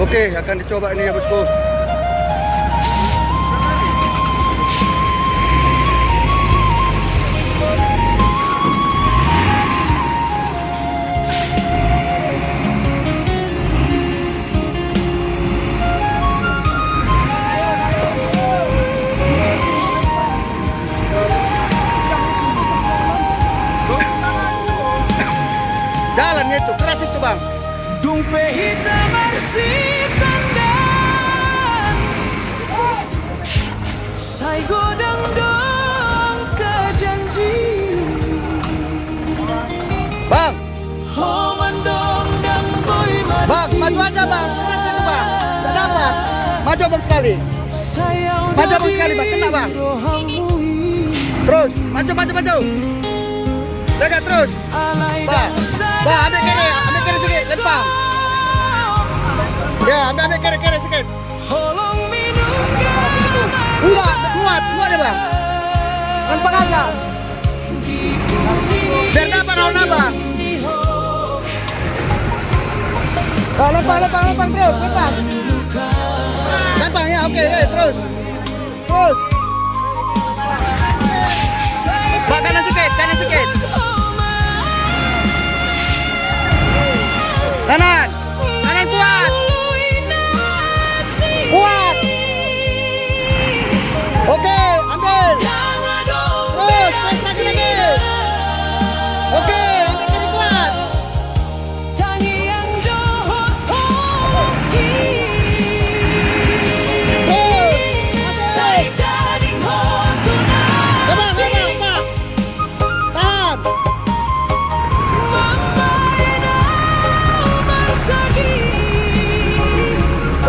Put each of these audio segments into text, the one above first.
Oke, akan dicoba ini ya bosku. Jalannya itu keras itu bang. Tumpe hitam bersih tandang Sai godang dong ke janji Bang, Homandong dan boy bang, maju aja bang. Keras itu bang. Tidak dapat. Maju bang sekali. Maju bang sekali bang. Kena bang. Terus, maju. Dekat terus. Bang, ambil kiri sedikit, lempang. Ya, ambil kiri sedikit. Enggak, kuat ya bang. Lempang aja. Biar dapat lawan abang. Lempang terus, lempang. Lempang ya, oke, terus. Bang, kanan sedikit. Kanan kuat. Oke, ambil. Terus lagi. Oke, ambil kiri kuat. Tahan.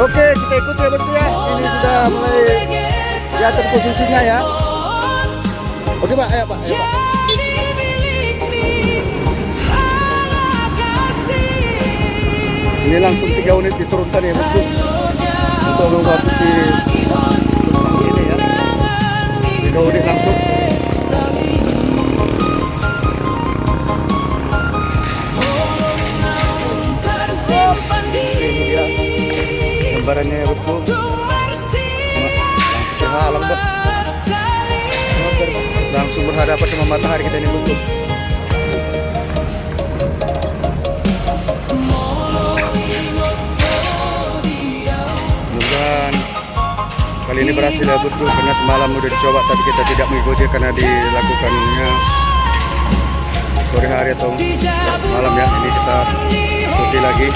Oke, kita ikuti ya bosku ya. Ini sudah mulai diatur posisinya ya. Oke pak, ayo pak. Ini langsung 3 unit diturunkan ya bosku untuk mengobati ini ya. 3 unit langsung. Gambarannya ya bosku. Terhalang bos. Langsung berhadapan sama matahari kita ini bosku. Mudah-mudahan kali ini berhasil ya bosku, karena semalam udah dicoba tapi kita tidak mengikuti karena dilakukannya sore hari atau malam ya. Ini kita ikuti lagi.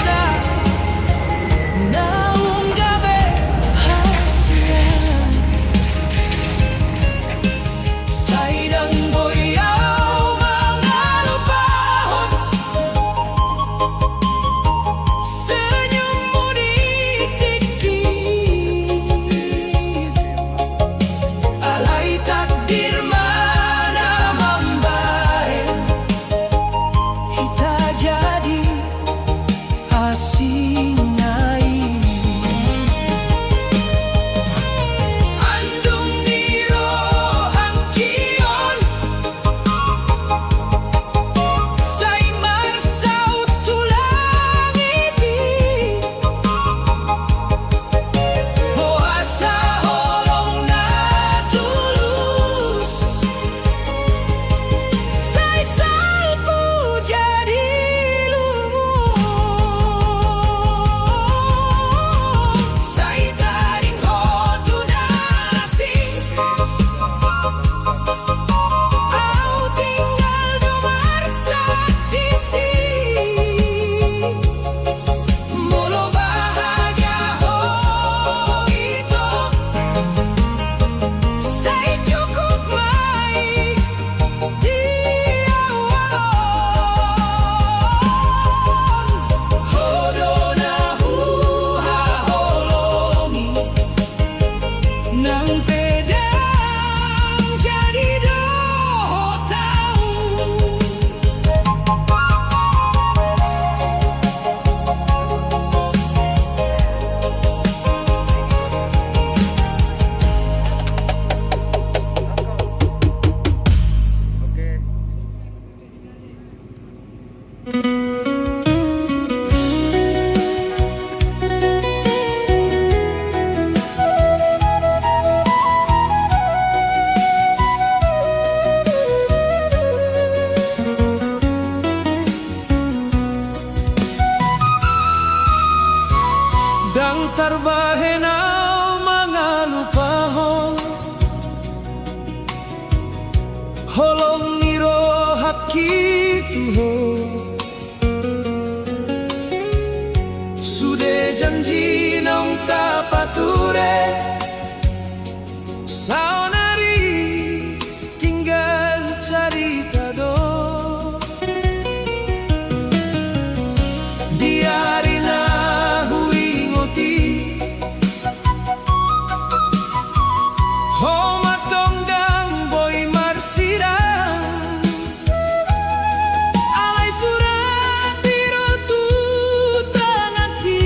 Orang tarbahenau mga lupahon Holong niro hakituho Sude janji nong kapature Saonari tinggal carita do Diari na huingoti Ho matongdang boy marsiram Alay surat biro tutang aki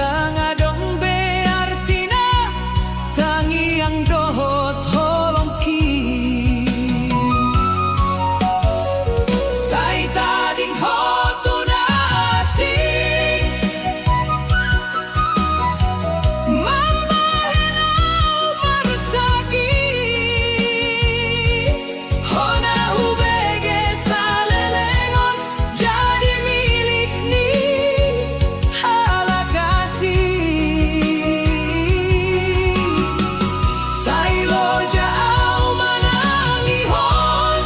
Sangadong beartina tangi ang dohot holongki. Say tading hotu na asing mamahenau marsaki. Hona hubege sa lelengon jadi milik ni halakasi. Say loja au manangihon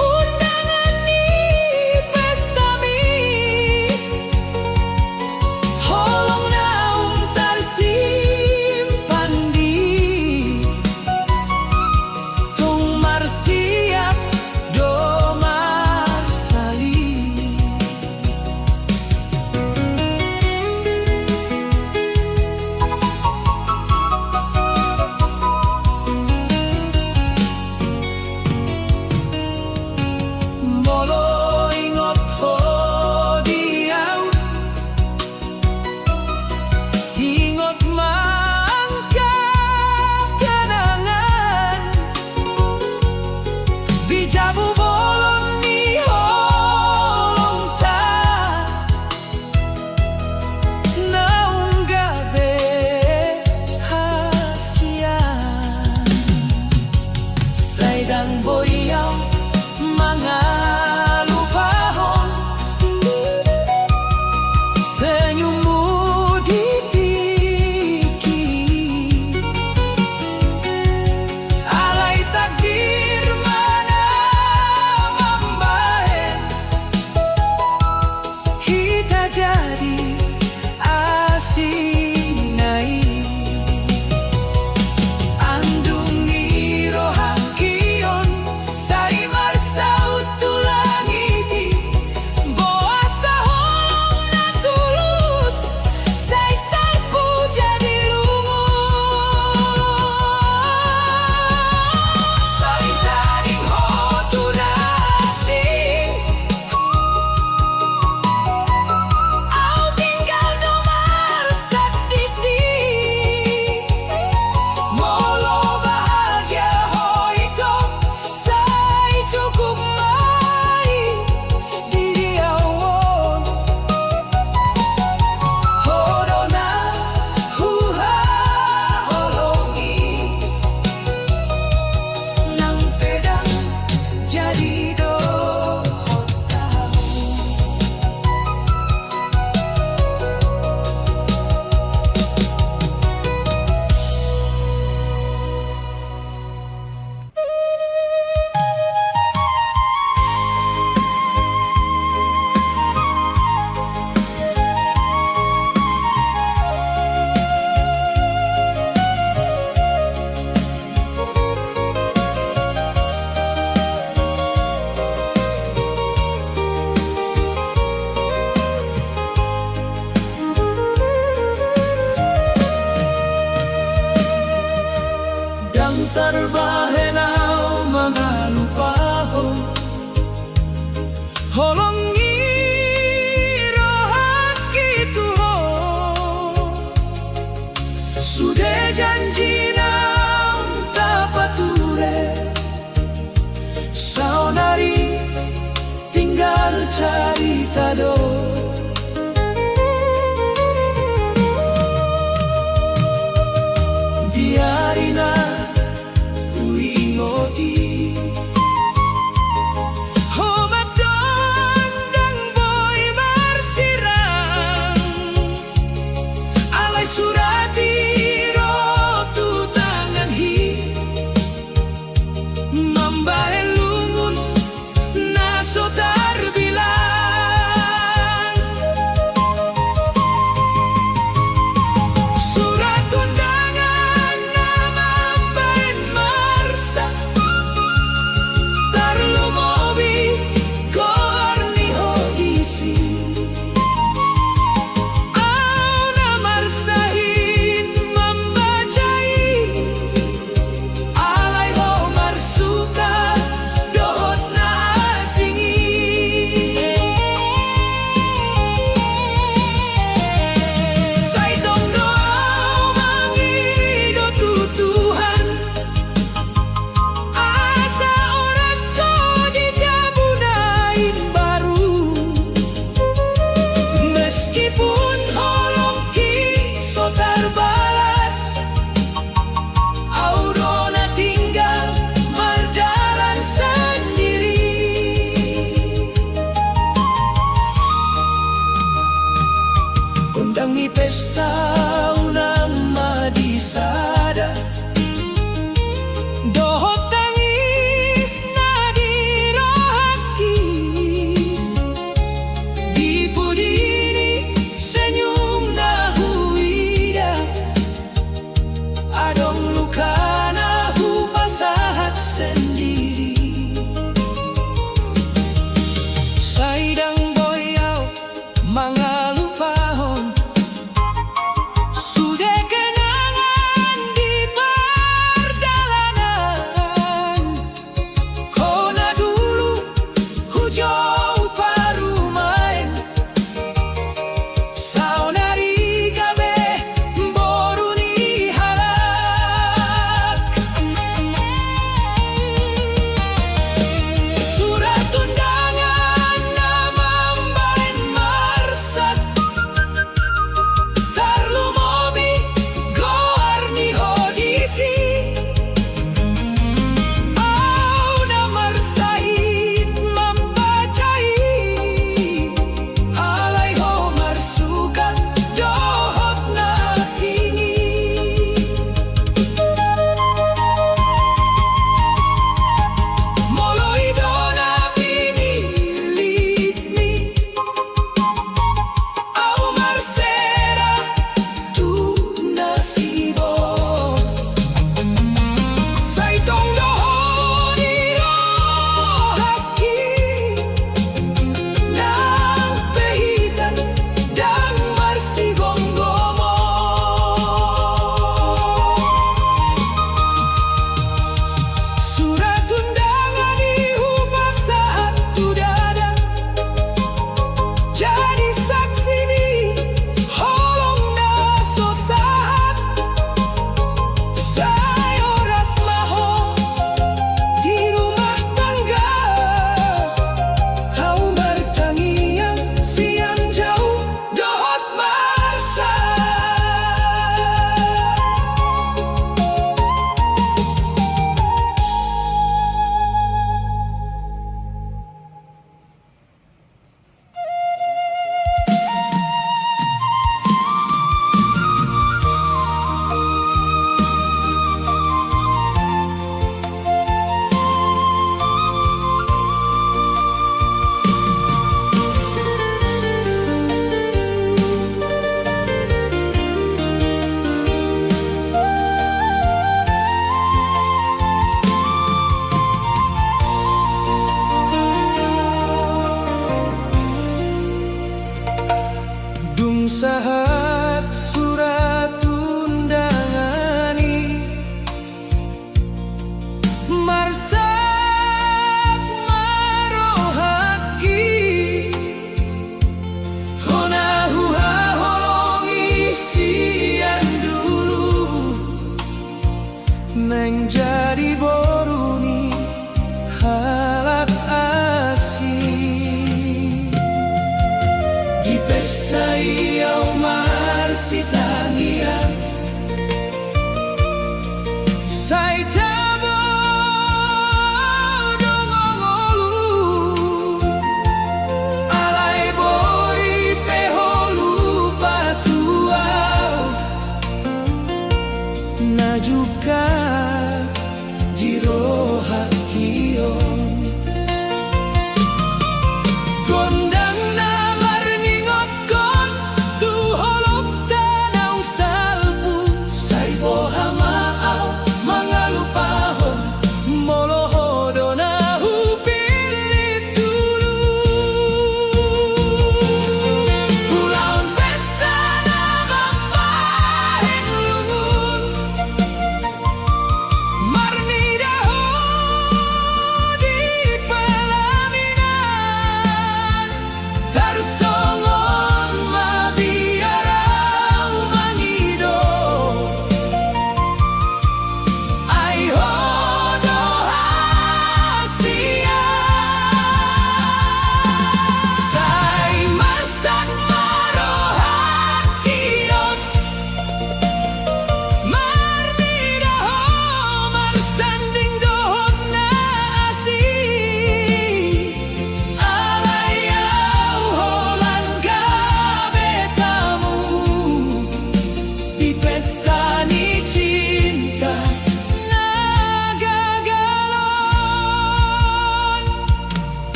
undangan ni pesta mi. Holong naung tersimpan di tung marsiap do marsali. Molo ingot ho diau ingot mangka kenangan bijabu bolon ni holong ta naung gabe hasian. Saydang boyau mga lupahon senyummu ditiki. Alai takdir mana membahen kita jadi asinai. Andungi rohakion say marsaut tulangiti boasa holong na tulus say salpu jadi lungo. Say taring hotu na asing au ting Kondang mi pesta unang madisada, dohot tangis na dirohaki, di pudiri senyum na huida, adong luka na hupasahat sendiri. Saidang boyaw mga lupahon, sudah kenangan di perjalanan. Kona dulu hujau paru main, saunari gabe boruni halak. Surat undangan nama main marsat, tarlu mobi goarni hodisi. Au namar sahid mambacai, alai homar suka dohot nasingi. Moloi dona pinilitni, au marsera tu nasibo. Sai tong dohoni rohaki, nang pehitan dan marsigonggomo. Surat undangan dihubah saat tu dada, jadi saksi di holong na sosahat. Saya oras maho di rumah tangga, hau bertangiang siang jauh dohot masa. Dung sahat surat undangani, marsak marohaki, hona huha holongi sian dulu, neng jadi boruni halak aksi. Di pesta iau marsitangian, sai tabo dongongolu, alai bori peholu patuau, najuka jirohakion. Kondang na marningot kon tu holok tanau sa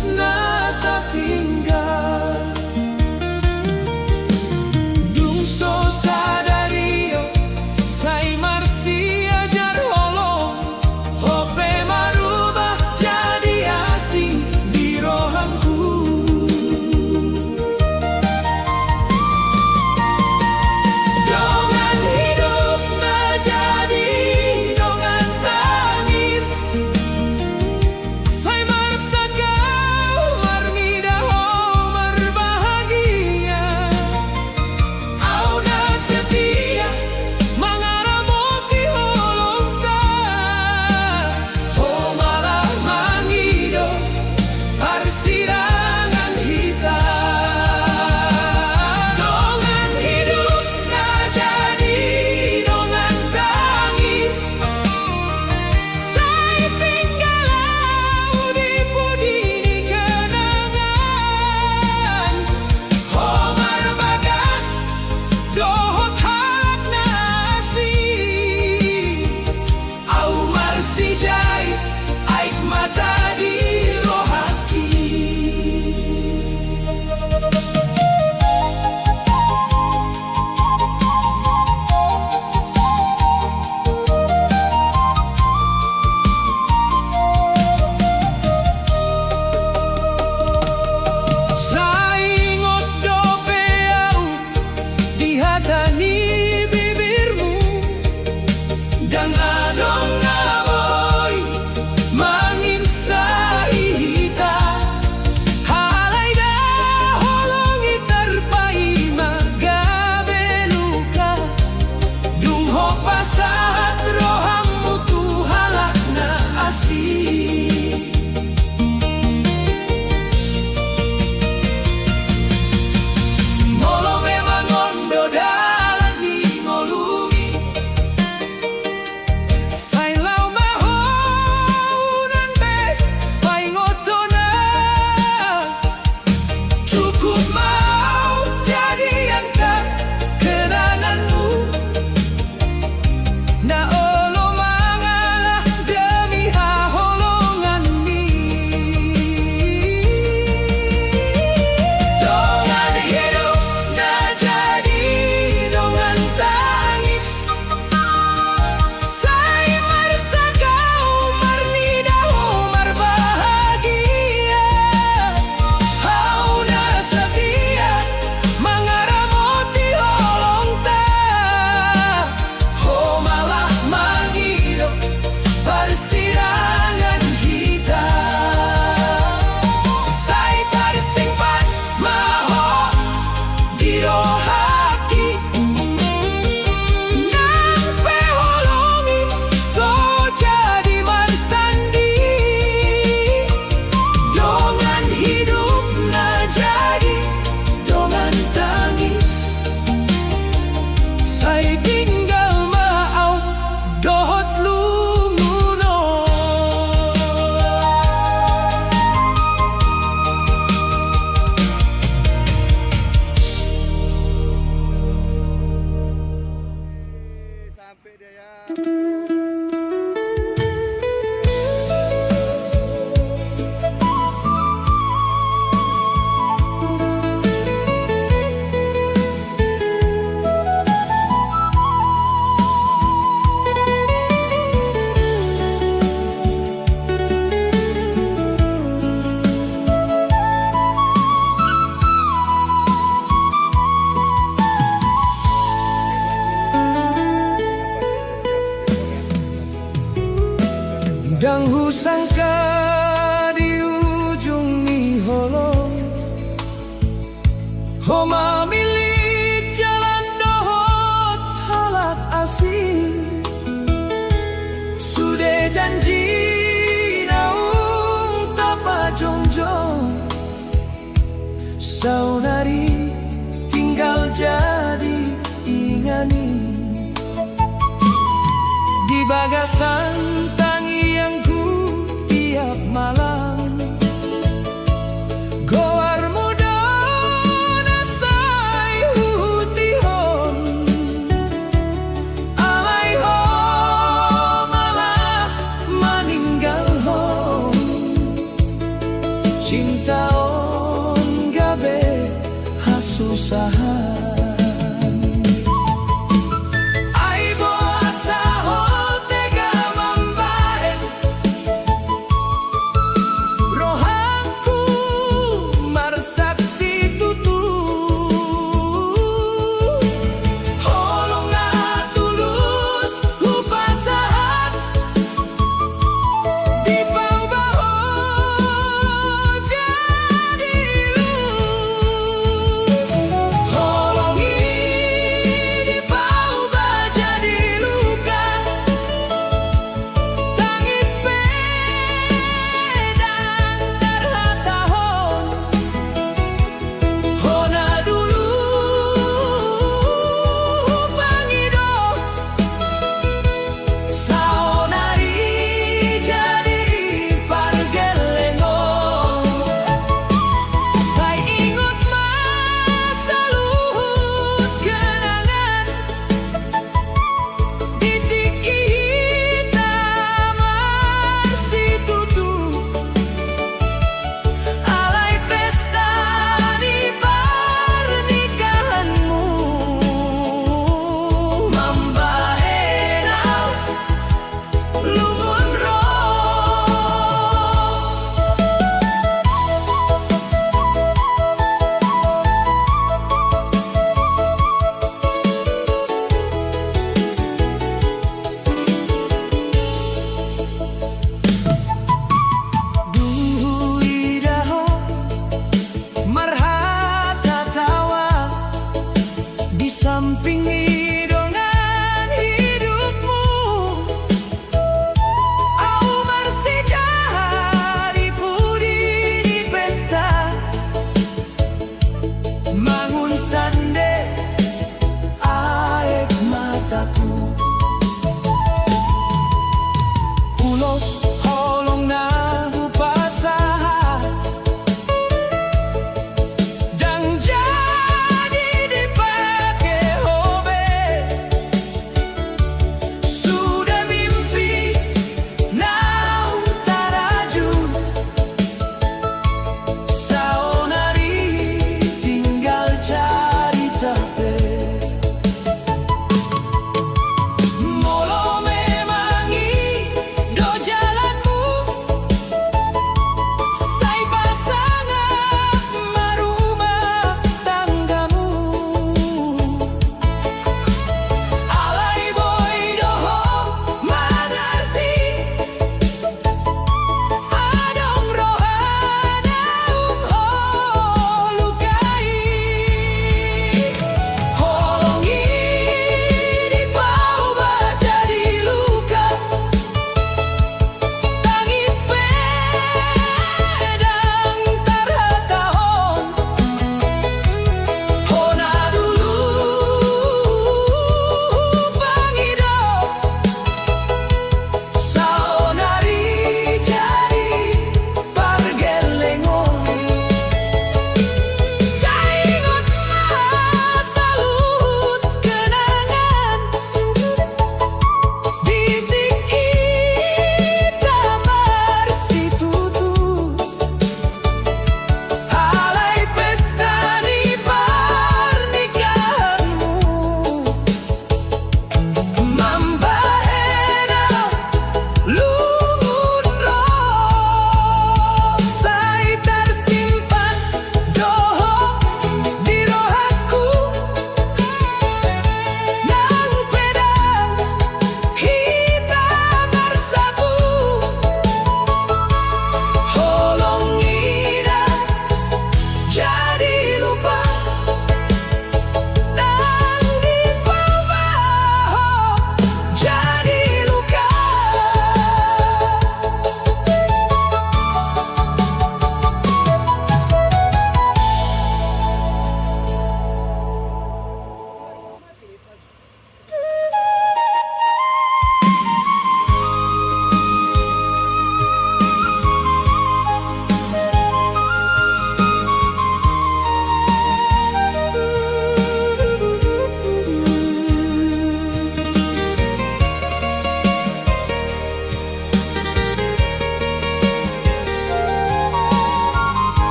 tresna tak tinggal. Dungso sadario sai marsi ajar holong, hope marubah jadi asing di rohanku. Dongan hidup na jadi dongan tangis, sai marsa kau marmida ho marbahagia. Au na setia mangaramoti holong ta, ho malah mangido persidangan hitam. Dongan hidup na jadi dongan tangis, sai tinggal di pudini kenangan. Ho marbagas dohot hak nasi, au marsijai aik mata di rohaki. Saingot dope au di hatani bibirmu, dan adong naboy mangin sa ihita. Halay da holong iterpai magabeluka, dungho pasahat rohammu tu halak na asih. Molo memang ondo dalan di ngolumi, sai lau mahonan be pai ngotona. Cukup mau jadi angkat kenanganmu, na olo mangalah demi haholongan ni. Dongan hidup na jadi dongan tangis, sai marsa kau marnida ho marbahagia. Hau na setia mangaramoti holong ta, ho malah mangido persidangan hitam. Sai tersimpan maho di rohaki, nang peholongi so jadi marsandi. Dongan hidup na jadi dongan tangis, sai tinggal maau dohot lumuno. Sampai dia ya. Dang husangka di ujung ni holong, ho mamilih jalan dohot halak asih. Sudah janji naung tapa jongjong, saunari tinggal jadi ingani. Di bagasan tangianku tiap malam, goar muda nasai hutihon, alai ho malah meninggal ho. Cinta perpisahan. Ai boasa ho tega mambaen, rohanku marsaksi tutu. Holonga tulus hupasahat, di bau baho jadi lu. Holongi di bau bah jadi luka, tangis pedang terhatahon. Hona dulu pangido, saonari jadi pargelengo. Saya ingat masa luhut kenangan, titik kita masih tutup. Alai pesta di pernikahanmu, mambaenau lumun roh. Duhu idaho marhata tawa, di samping hidungan hidupmu. Au marsijari pudi di pesta, mangun sande aek mataku. Ulos holong na hupasahat, dan jadi dipake hobe.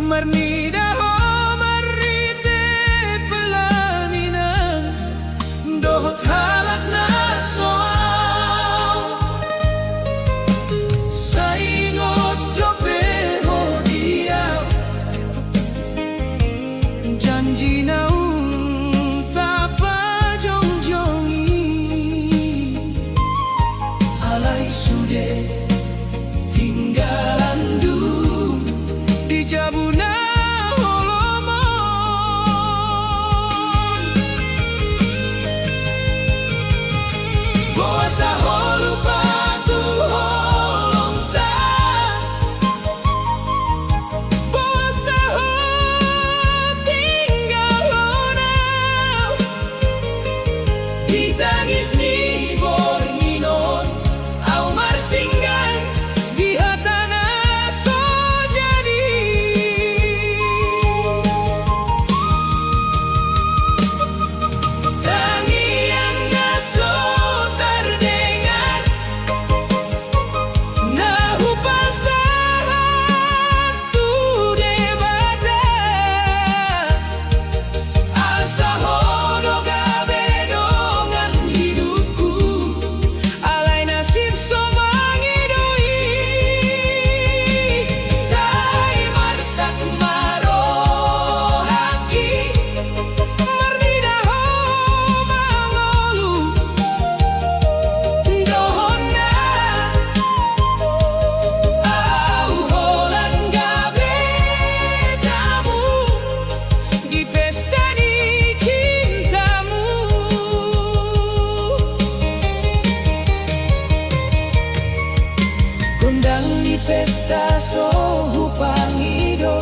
Marnidaho marite pelaminan dohot halak na soal saingot dopeho diaw janji naung tapa jongjongi alai sude tinggalan dum di jabuna Boasa holu patu holong ta Boasa ho tinggal honau Ditangis ni borninon au marsinggan di hatana so jadi Tangian naso pesta so hupangido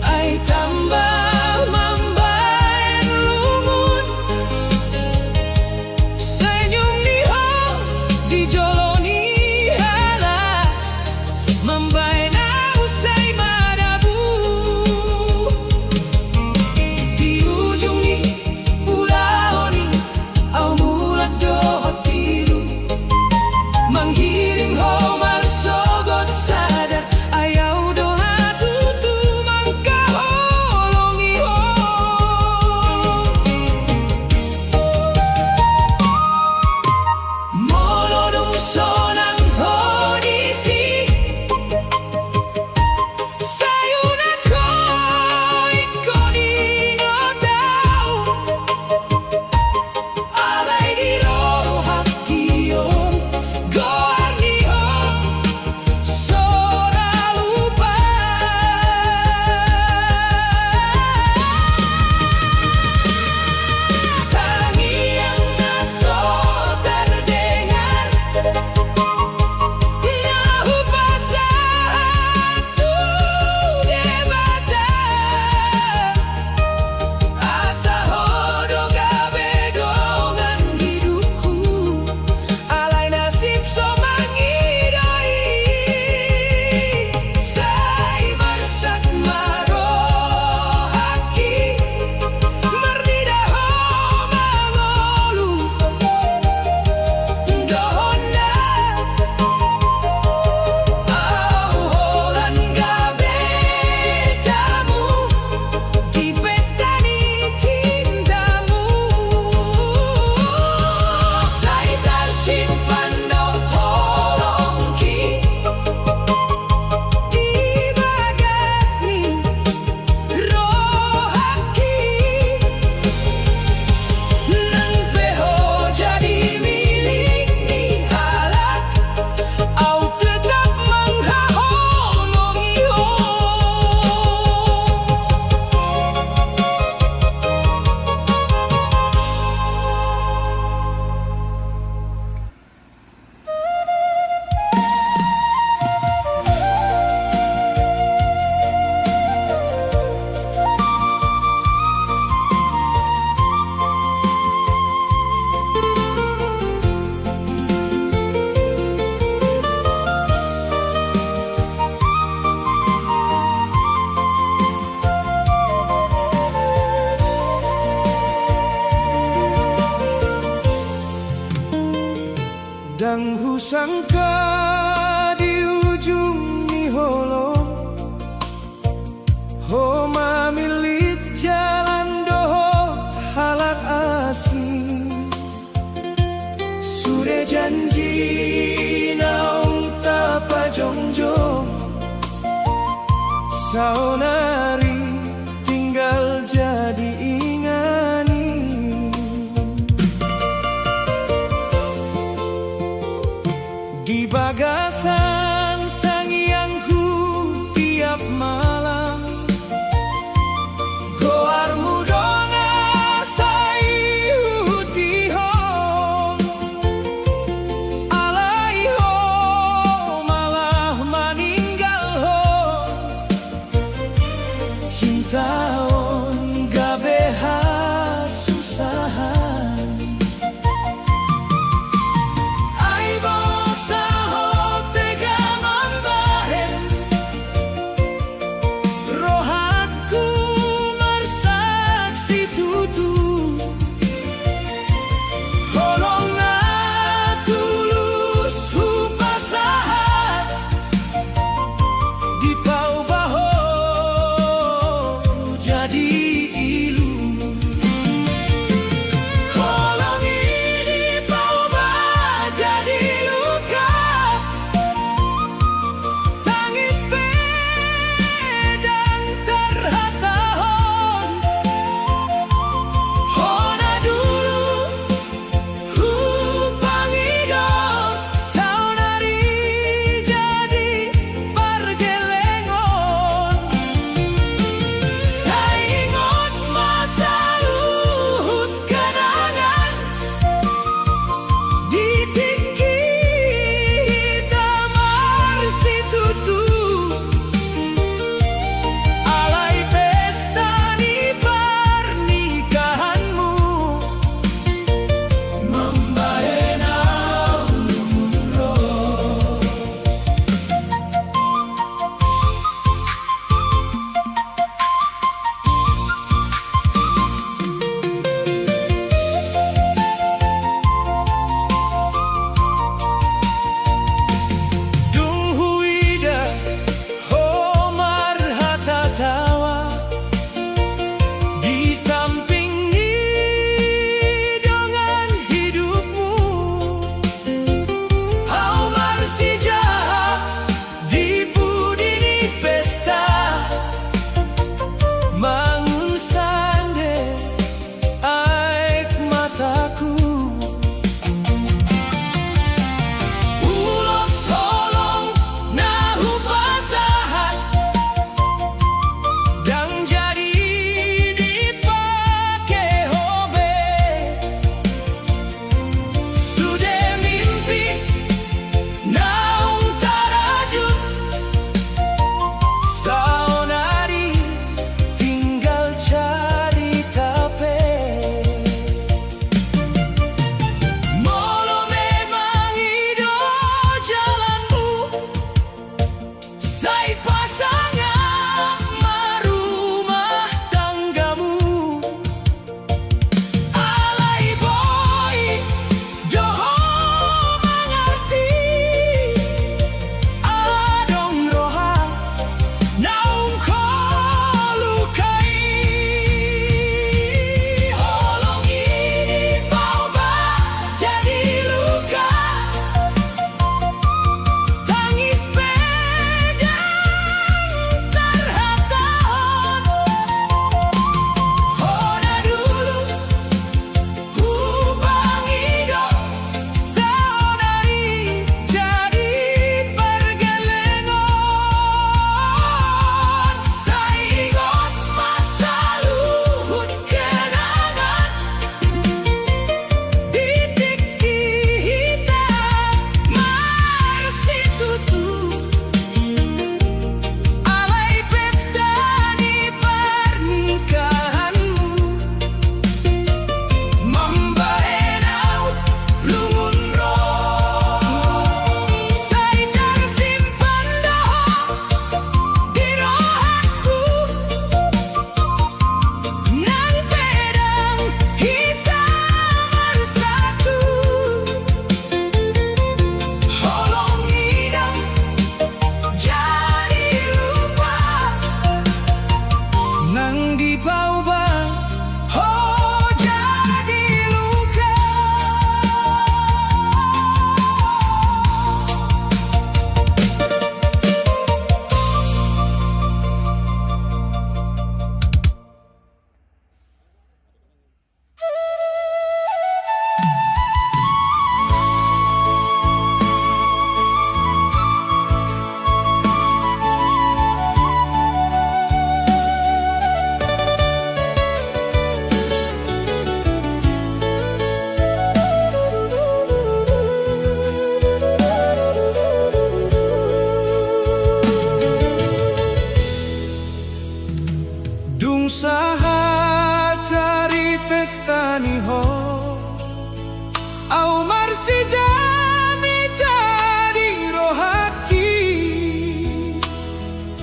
ay tambah mambayan lungun senyum niho di joloni hala mambayan usai madabu di ujung ni pulau ni au mulat dohot tiru menghiring homar sogot sadar ayau doa tutu mangka holongi ho molodong sonang hodisi sayuna koit koni ngotau alai di rohak giong Gorniho sora lupa Tangian naso terdengar Nahu pasatu debata Asa hodo gabe dongan hidupku Alai nasib so mangidai Sai marsak marohaki Marnidaho mangolu Dohona Au holan gabe tamu Di pesta ni cintamu Sai tarsimpan do holongki Di bagas ni rohaki Nang peho jadi milik ni halak Au tetap menghaholongi ho Dan husangka di ujung ni holo saunari tinggal jadi ingani. Di bagasan tangianku tiap malam, goarmu dona sayu tihong, alai ho malah maninggal ho, cinta on gabeha susahan. Ai bosa ho tega mambahen,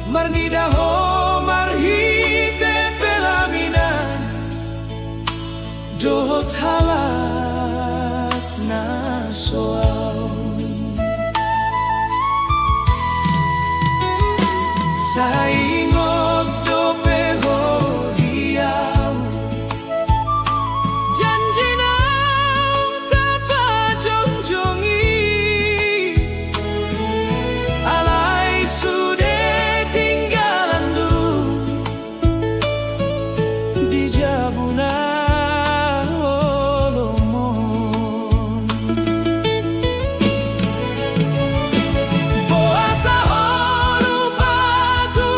Marnidaho marhite pelaminan Dohot halat na soal Saingog do peho diam Janji nang tapajongjongi Alay sude tinggalan du Di jabuna olomon Boasa holu patu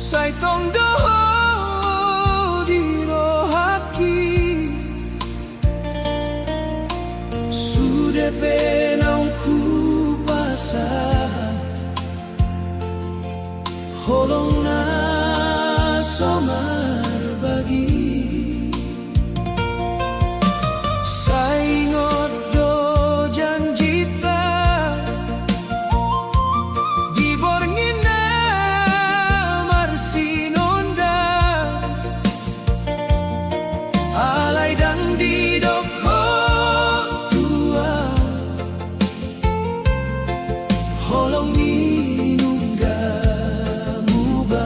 Say tong doho di rohaki Sudah penang ku pasah Holong na somar bagi Saingot do janjita Di borngina marsinonda Alay dan di doko tua Holong minungga muba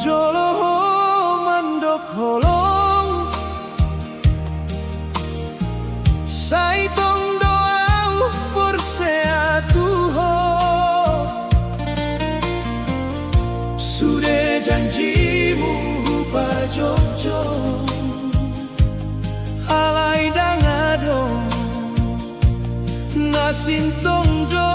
jolo mandok holong sai tong doa perseatu ho sudah janjimu pajojo alai dangadong nasintong do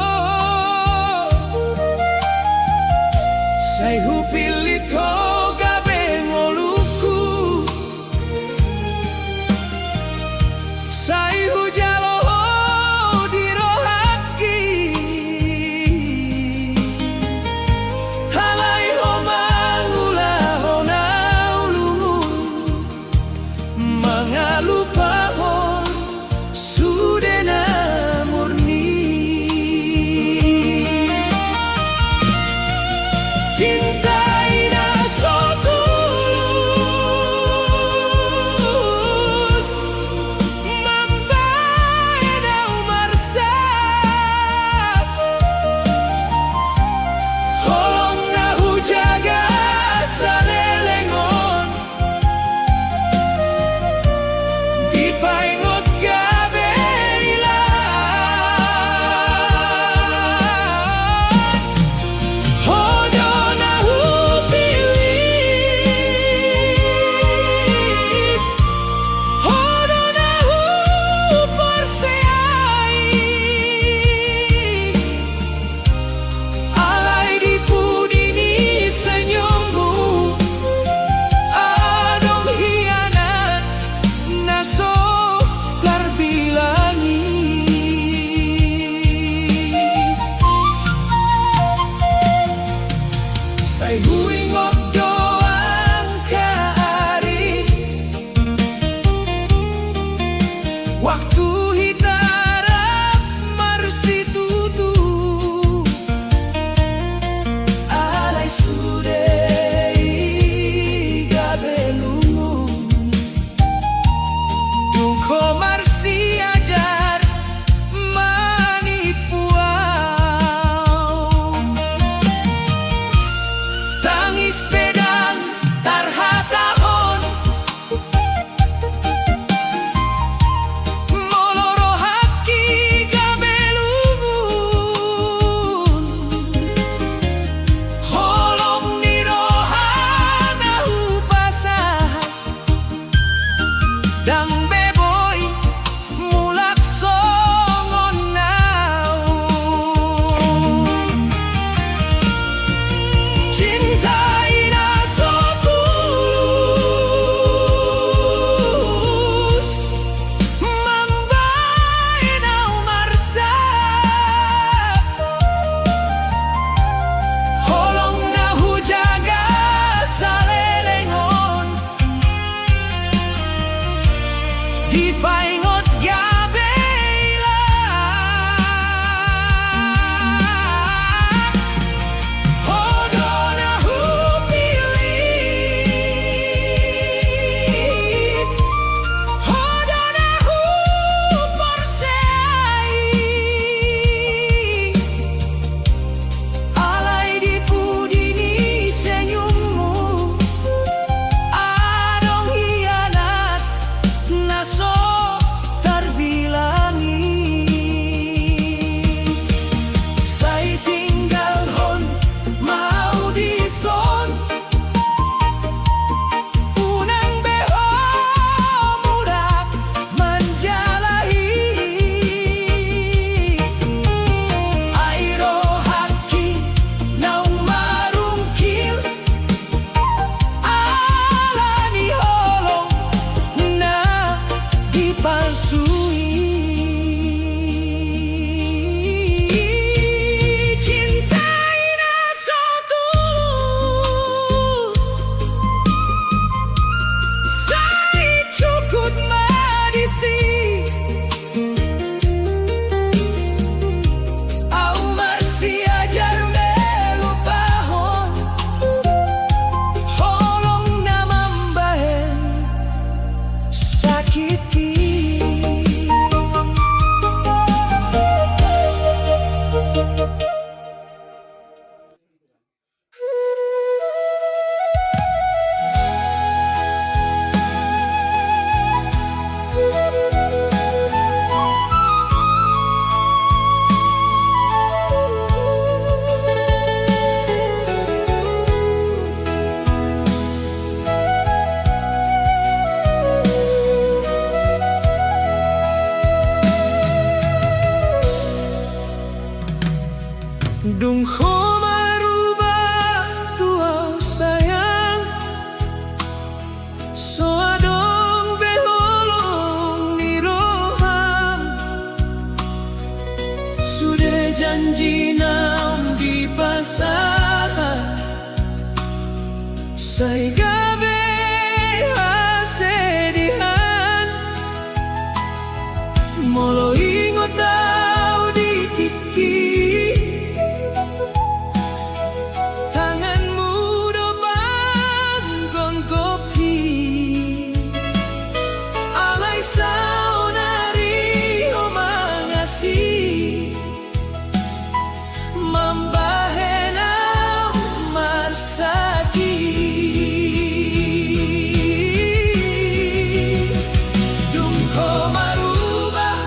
sai hupilit ho gabe ngoluku sai hujalo ho dirohaki halai ho mangula ho naulungu mangalupa ho sudena murni cinta ina so tulus mambai na umarsa holong na hujaga salelengon di paingot gabe ilan hodo na hupilit hodo na huperseai alai di pudini senyummu adong hianat naso terbilangi sai huingot doang kaari waktu hitarap marsi tutu alai sudei gabelungu tungko marsi ajar manit puau tangis pedang tarhatahon moloro haki gabelungun holong nirohana hupasah dang beboy mulak songon naung cinta ina so tulus mambai na umarsa holong na hujaga salelengon Say gabi asedihan Molo ingot tau di tiki Tanganmu do bangkon kopi Alay sao nari o mangasi Mambahena marsaki Dungko marubah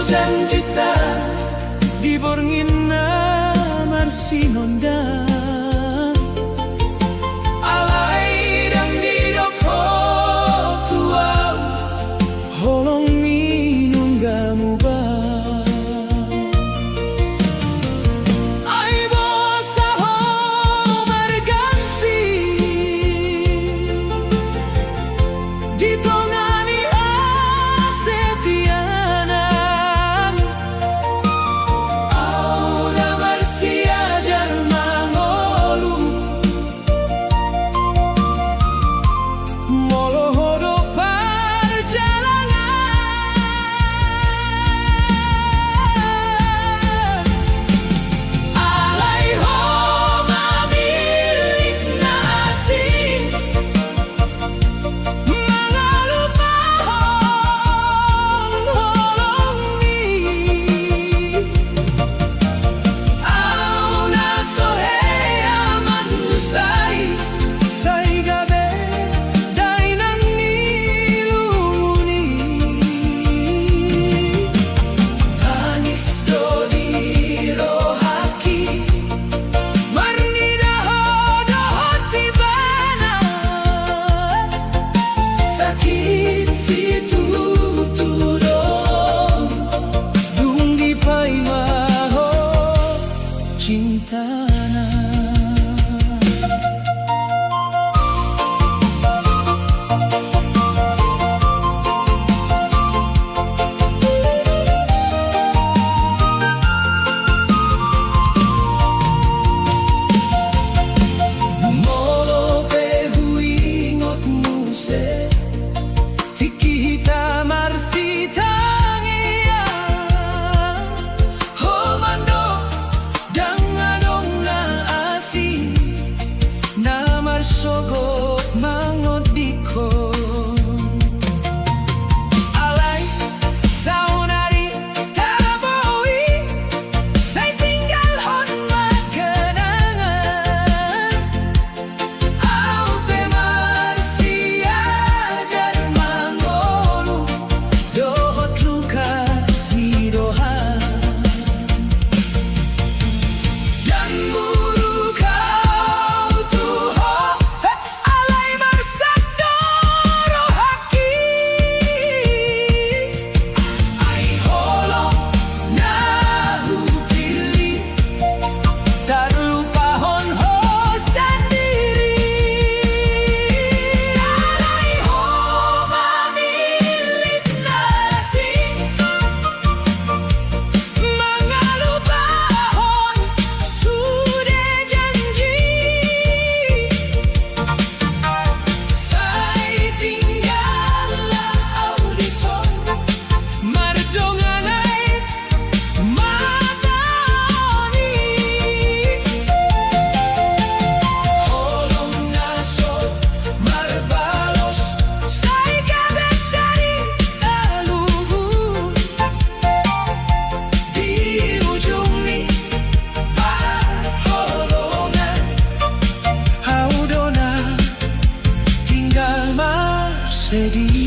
janjita di borngina marsinonda alay dan di doko tua holong minunggamu ba ay bosa ho marganti di tongani asetianan au na marsiajar mangolu molohodo perjalanan alay ho mamilik na asing mga lupahon holongi au nasohea manustai say gabi day nang nilumuni tangis do di rohaki marnidaho dohot tibana sakit situtudong dung di paimaho cintana molo pehuingot muse tiki hita marsitangia homando dangadong na asi na marsogo mangodikon alay saunari taboy say tinggal hon makenangan au pe marsiajar mangolu dohot luka nidoha dan buru kau tuho alay marsabdo rohaki ay holong nahupili tarlupahon ho sendiri alay ho mamilit nasi mga lupahon sudah janji say tinggallah audison mardonganay matani holong nasod marbalos say gabek sari talubun di ujung ni paholongan haudona tinggal marsedih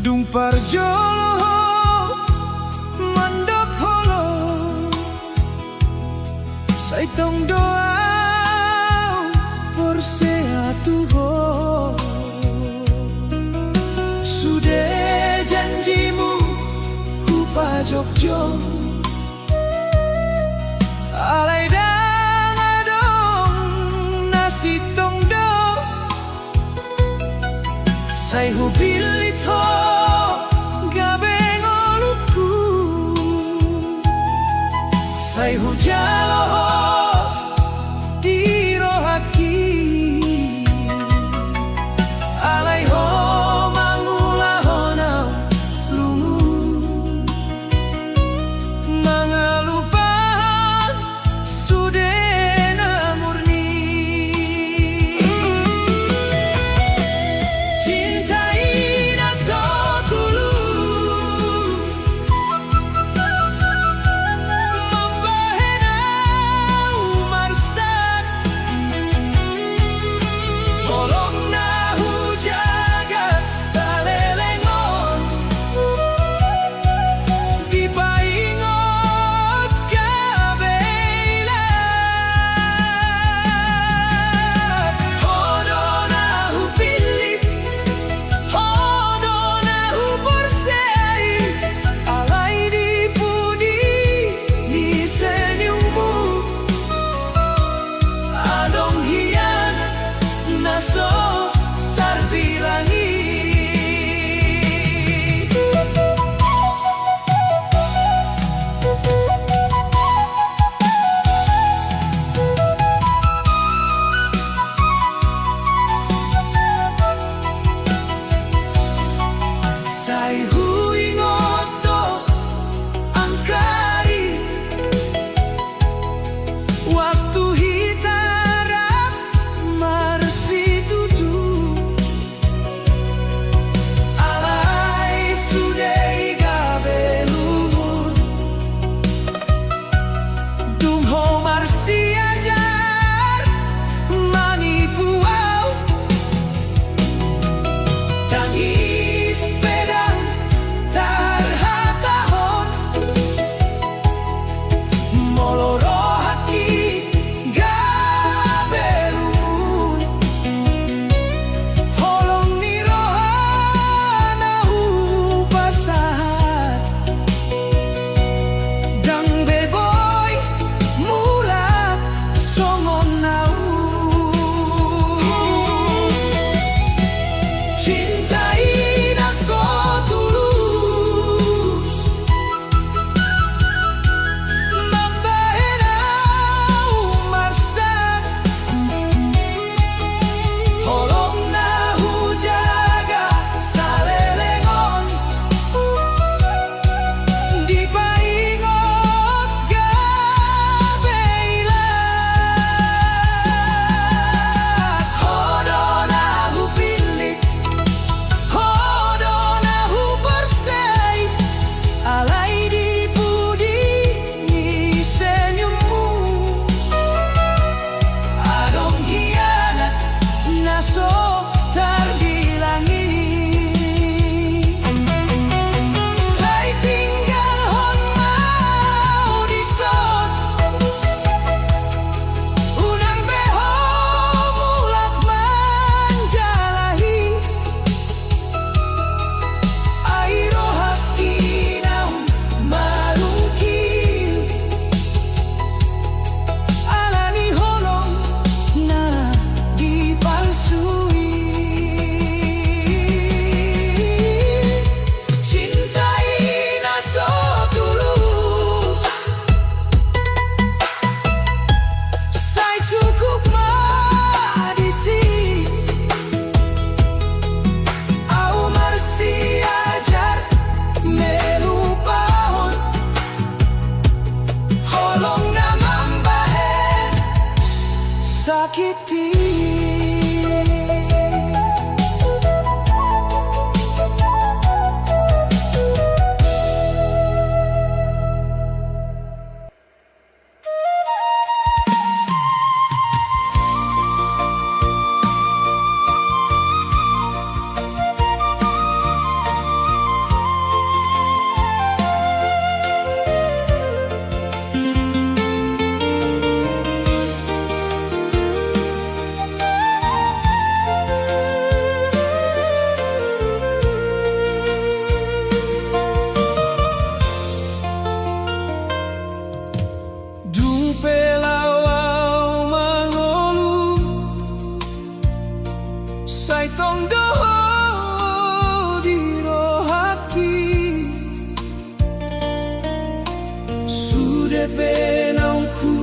dung parjolo mandok holo say tong doa por seatu ho sudah janjimu hupa jogjo alay dang adong nasi tong do say hubilito gabeng oluku sakiti. Saitong doho di rohaki sudah benang ku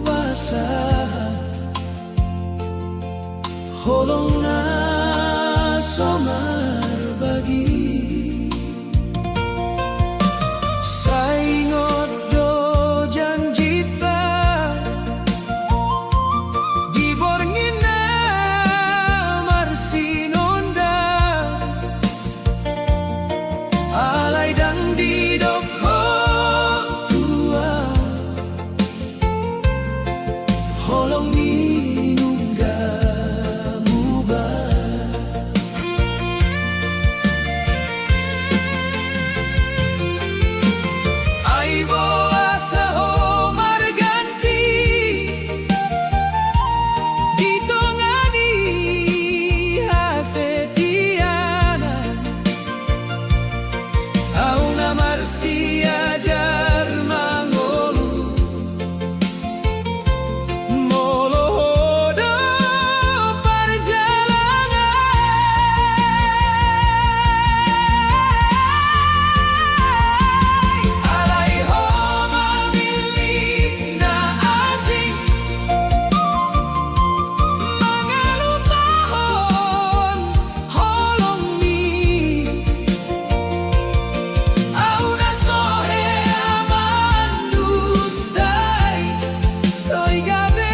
pasah holong na somar bagi saingot do janjita di borngina sinonda alay dan di dokho tua holong minungga muba aibo asaho marganti ditongani setiana auna marsia jar mangolu molohodo perjalanan alai homa milik na asing mangalupahon holong ni auna sohe amandustai soy gabe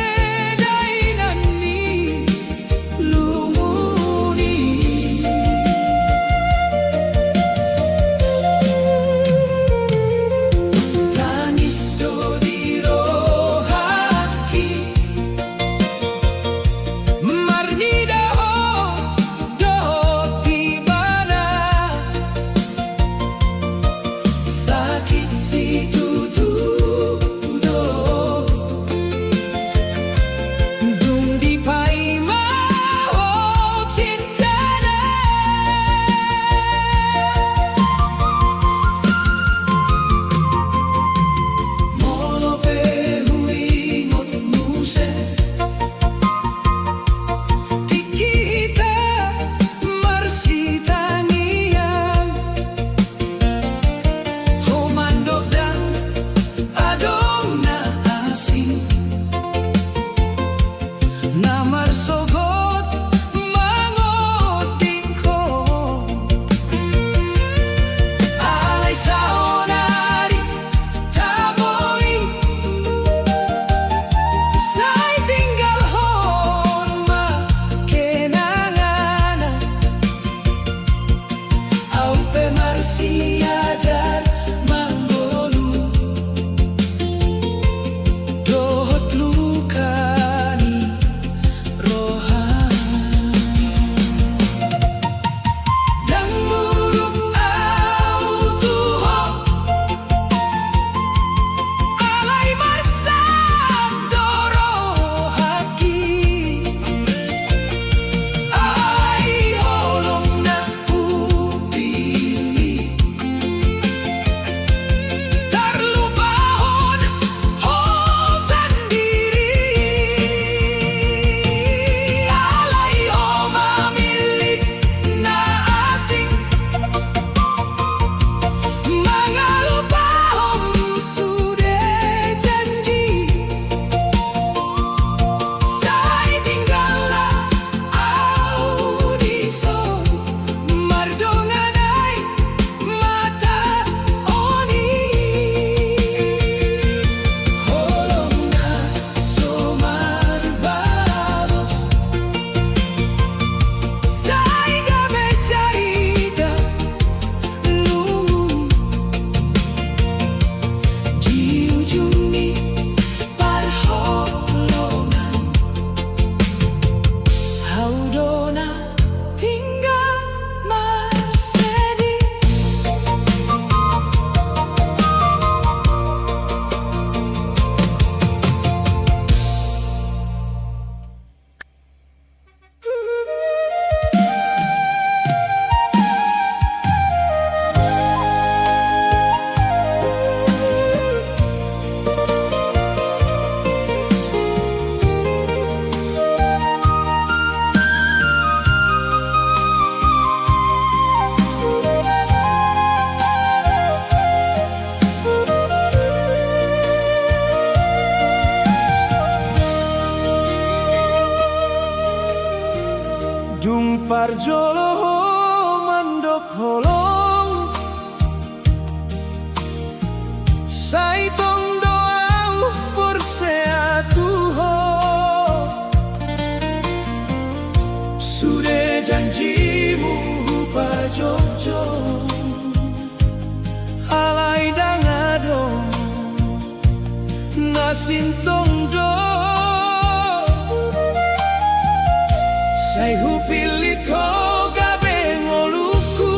dainani lumuni tangis do di rohaki marnida ho do tibana sakit situ tudo dung di paima ho cintana molo pehui ngot muse tikita marsitangian homandok dan adong na asing namar sogot mangotingko alay saonari taboy say tinggal hon makenangana au pe marsia jar manggolu dohot lukani Dung parjolo mandok holong Sai tong doa perseatu ho Sudah janjimu hupa jojo Alai dangadong Nasintong do Sai hupili ko gabe ngoluku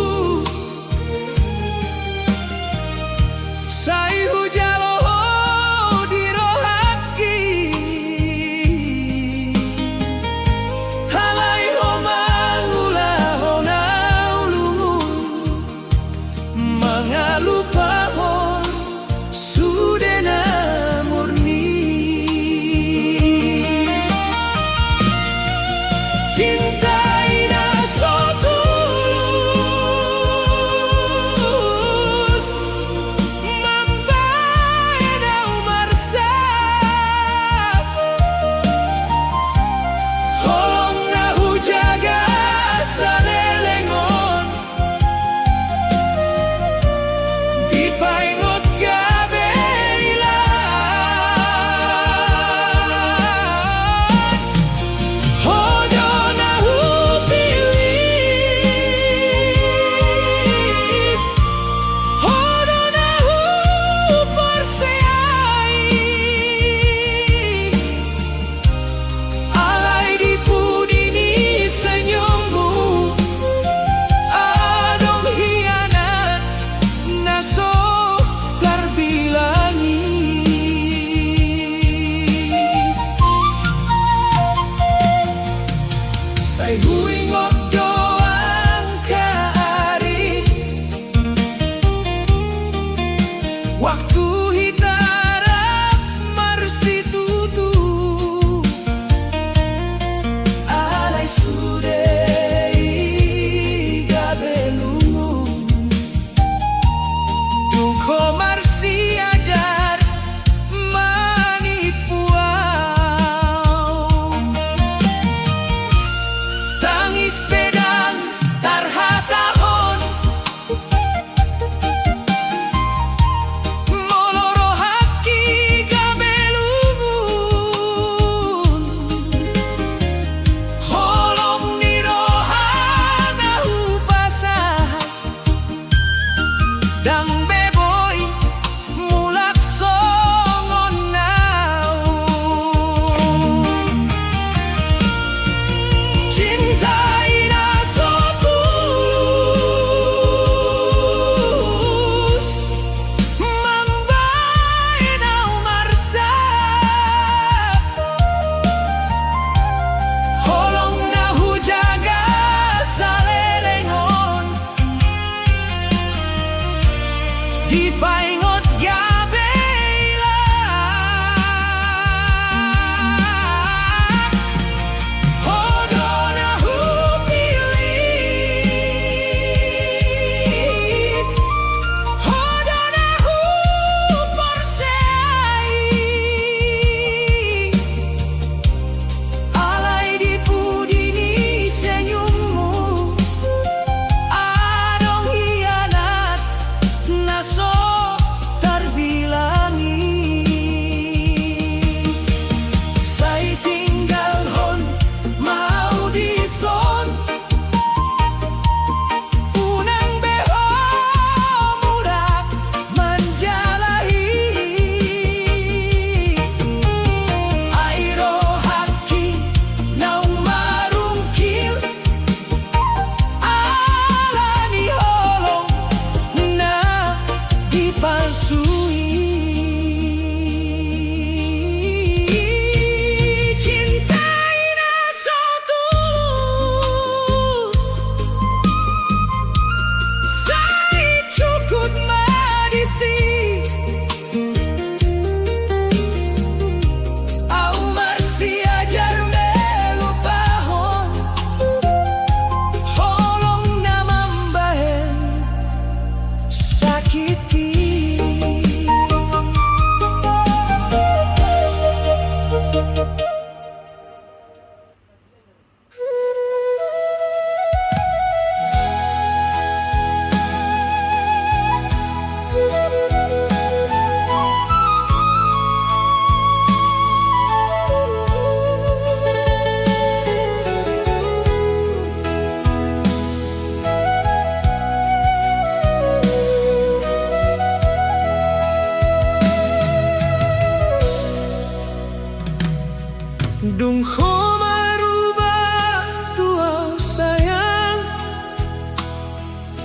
Ko marubah tuau sayang,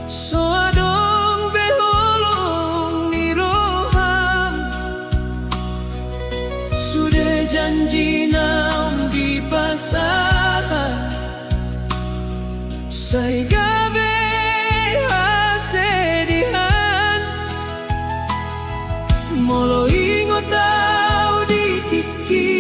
so adong beholong ni roham. Sudah janji nam di pasar, saya gabe hasedihan. Molo ingot tau di tiki,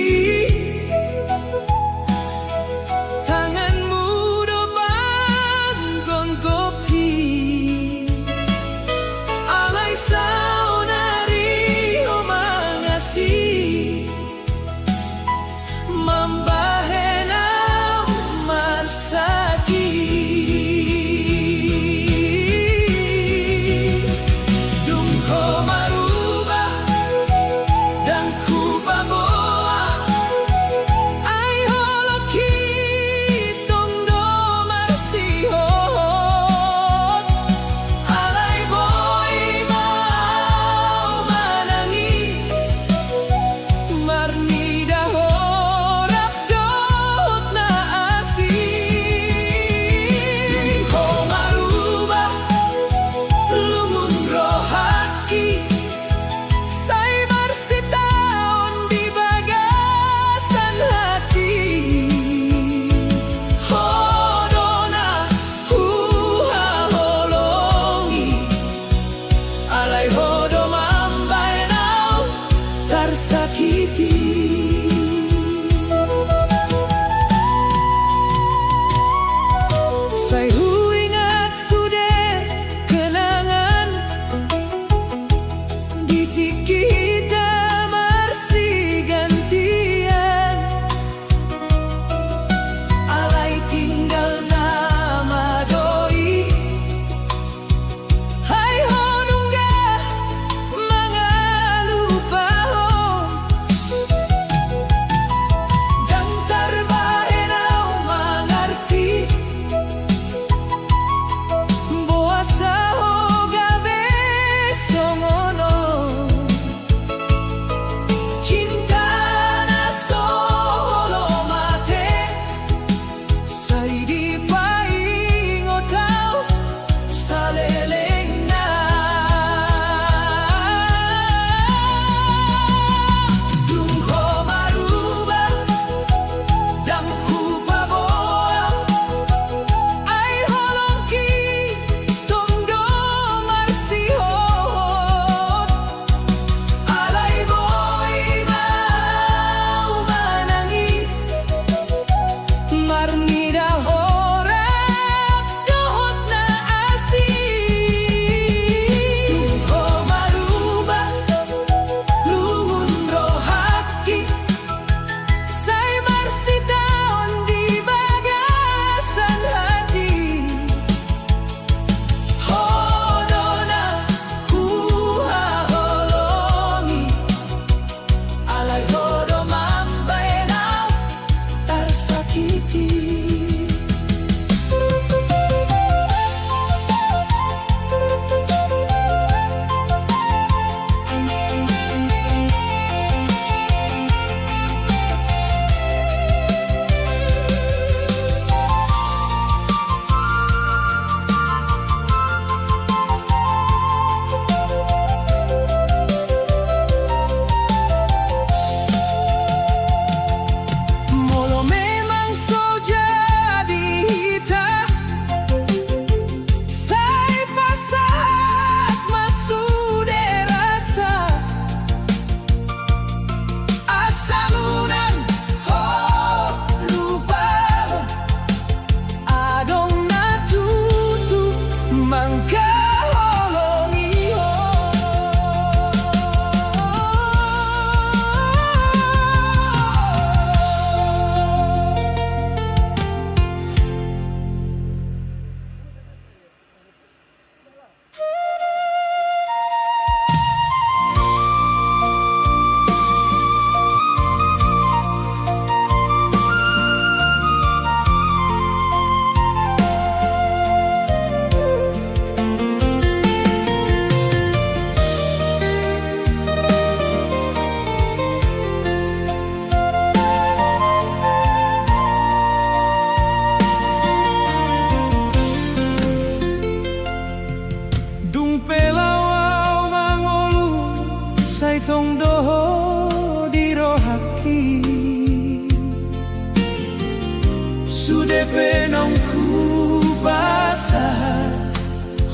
benongku basah,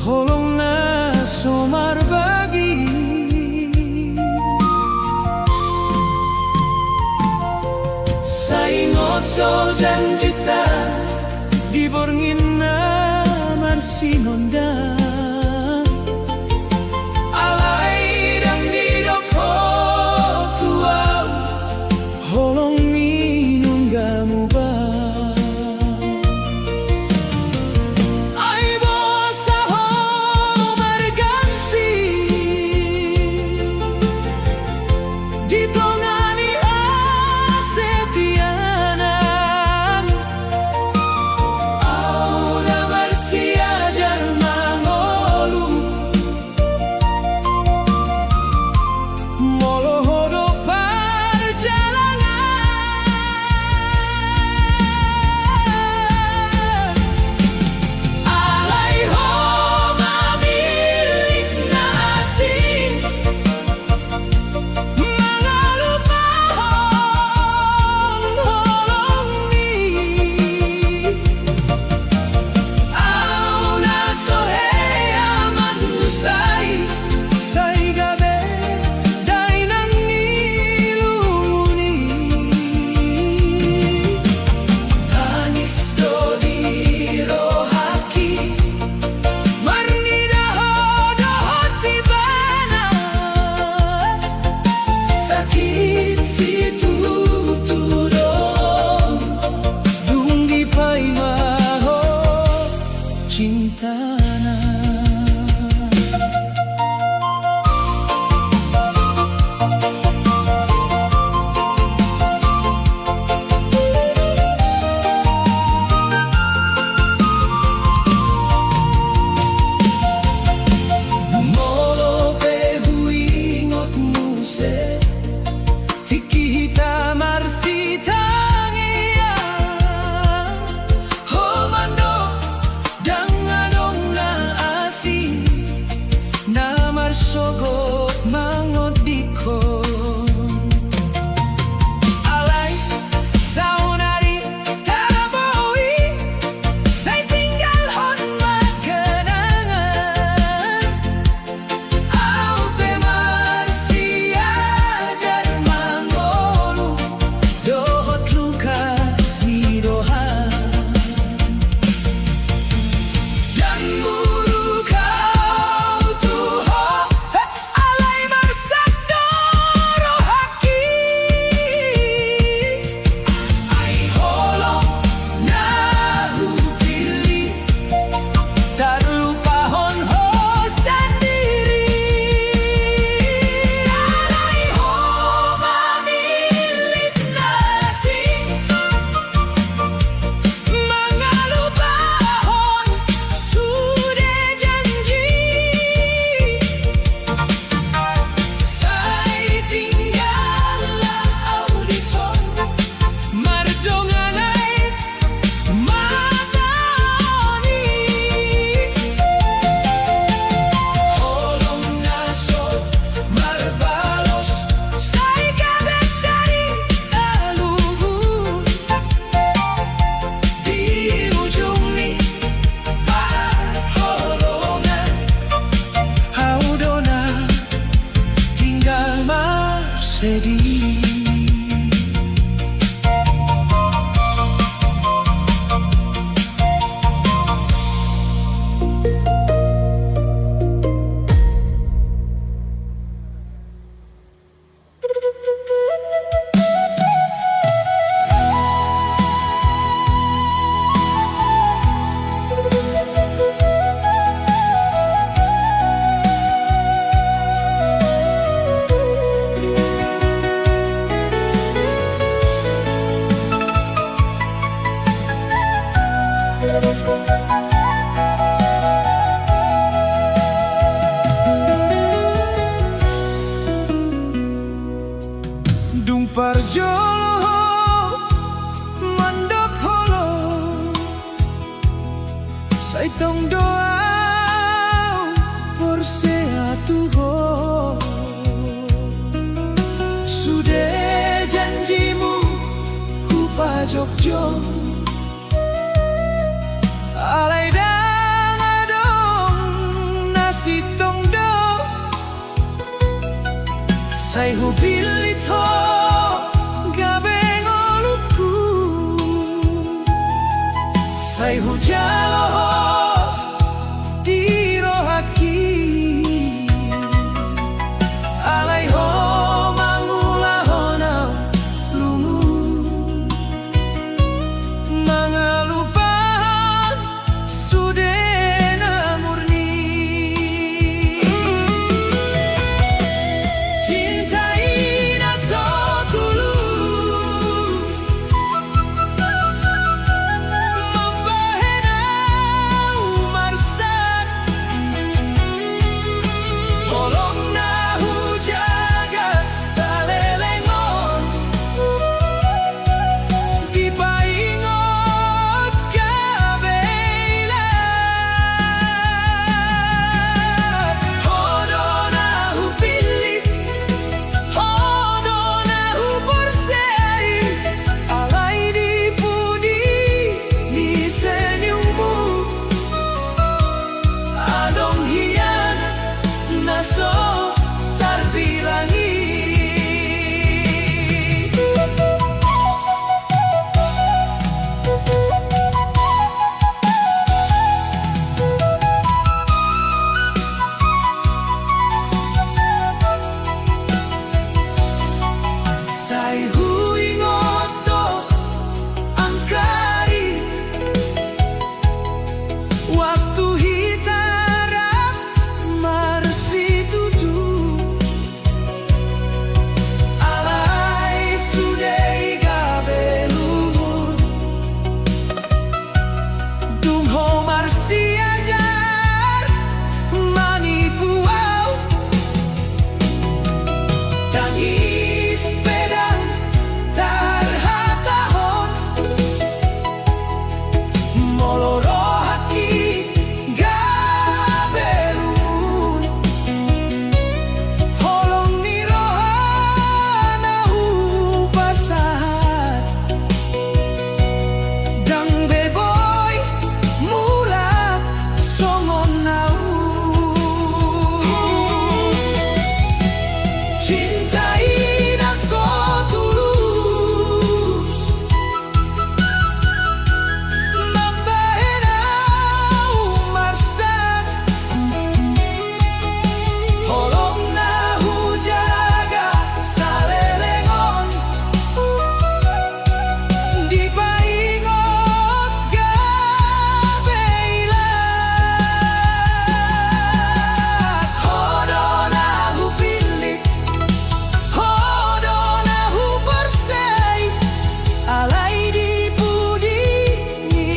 holong na somar bagi. Saingot do janji ta diborngin naman sinonda. Alay dang didoko tuaw, holong minunggamu ba. Ay bosa ho marganti ditongani asetianan. Au na marsiajar mangolu molohodo perjalanan. Alay ho mamilik na asing, mga lupahon holong ni. Au na sohea man gustay, say gabi day nang ilumuni. Tangis do diro haki, marnida ho dohot tibana. Sakit situ tudong, dung di pay maho cintana. Molo pehuingot muse, tiki hita marsitangea. Homando danganong na asing, na marsogot mangodikon. Alay saunari taraboy, say tinggal hon makenangan. Au pe marsiajar mangolu dohot luka ni dohan. Dan buru kau tuho, alay marsabdoro haki. Ay holong na hupili, tarlupahon ho sendiri. Alay ho mamilit na asing, mga lupahon sudah janji. Say tinggallah audison, mardonganay matani. Holong nasod marbalos, say kabek sari taluhun. Di ujung ni paholongan, haudona tinggal marsedih. Dung parjolo mandok holo, say tong doa por seatu ho. Sudah janjimu ku pajok jong, alai dang adong nasi tongdo sai hubilito gabeng oluku sai hujalo di rohaki alai ho mangulahona lumu mangalupahan sudena murni cintai naso tulus membahena umarsan tolong nahu jaga salelengon di paingot kabeila hodo nahu pilih hodo nahu bersei alai di pudi di senyummu adong hian naso tarbilangi sai huingoto angkari waktu hitarap marsi tutu alai sudei gabelumur dung ho marsi ajar mani puau tangis pedang tarhatahon moloro hati gabelumun holong ni rohana upasahat dang beboy mulak songon nau cintai naso tulus membahena umarsan holong nahu jaga salelengon di paingot gabeila hodo nahu pilih hodo nahu bersei alai di pudi ni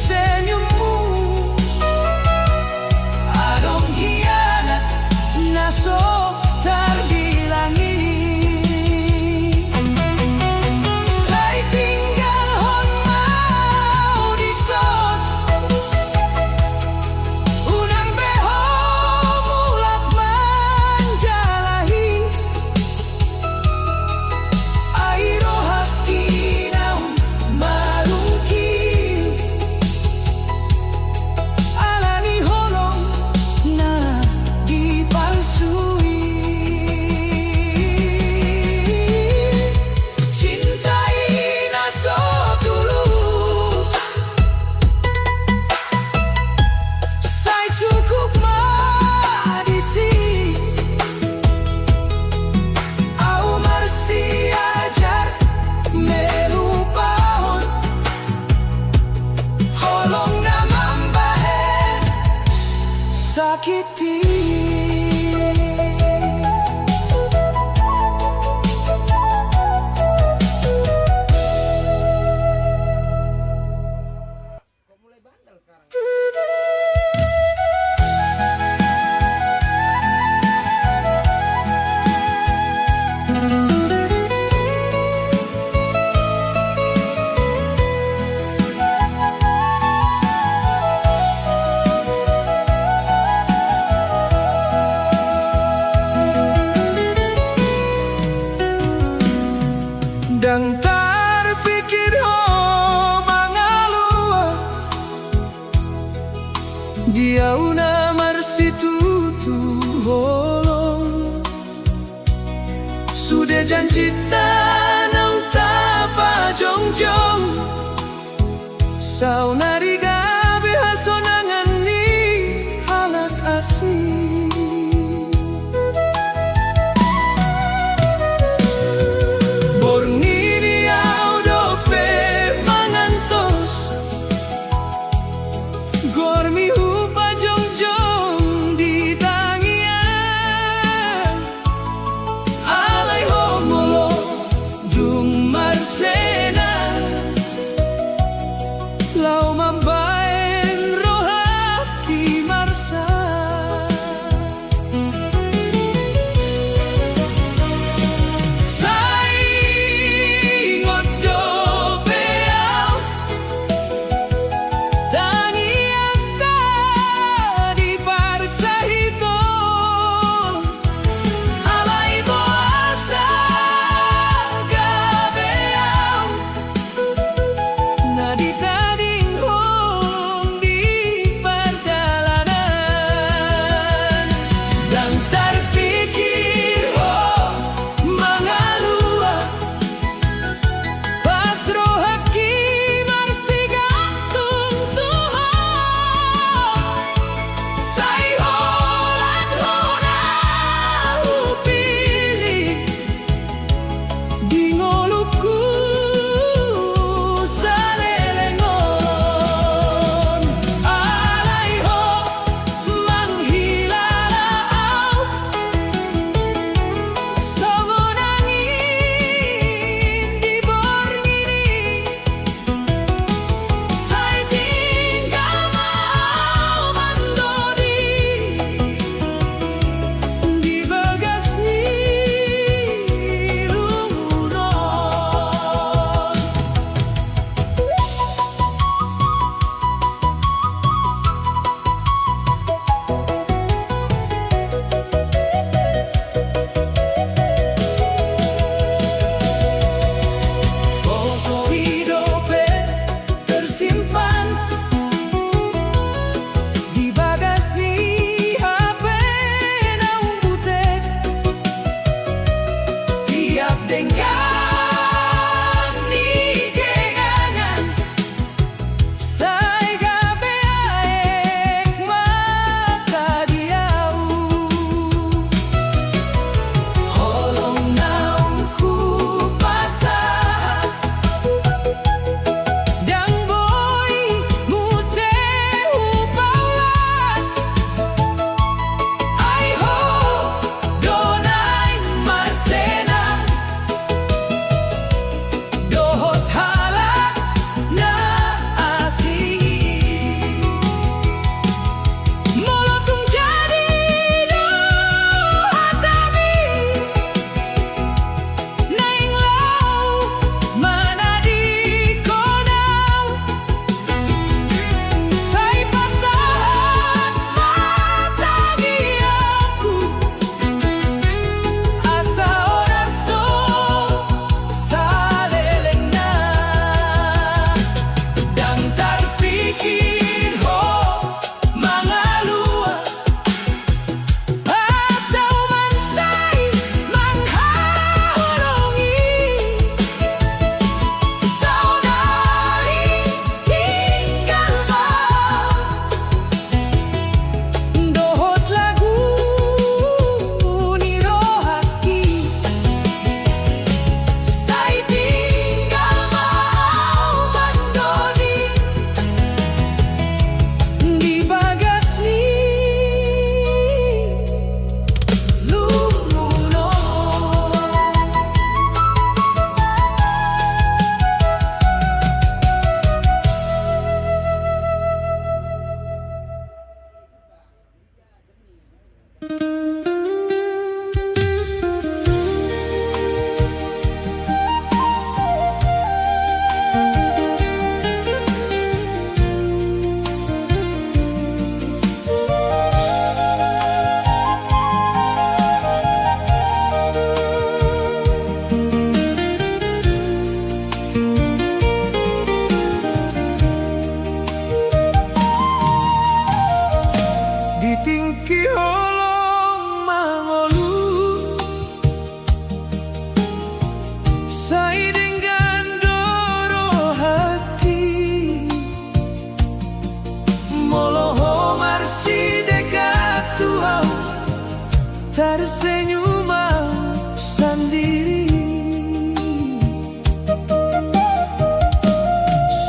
senyummu adong hianat naso tarbilangi sai tinggal hon mau dison unang beho mulak manjalahi airo hati naum marungkin alani holong na dipalsui cintai naso tulus sai cukup madisi au marsi ajar melupahon holong na mambahen sakiti sejanji tanang tapa jongjong Sau narigabi hasonangan ni halak asih Borngi diau dope mangantos Gormi hupa jongjong di tangian Alay homolo dung marsena Lau mamba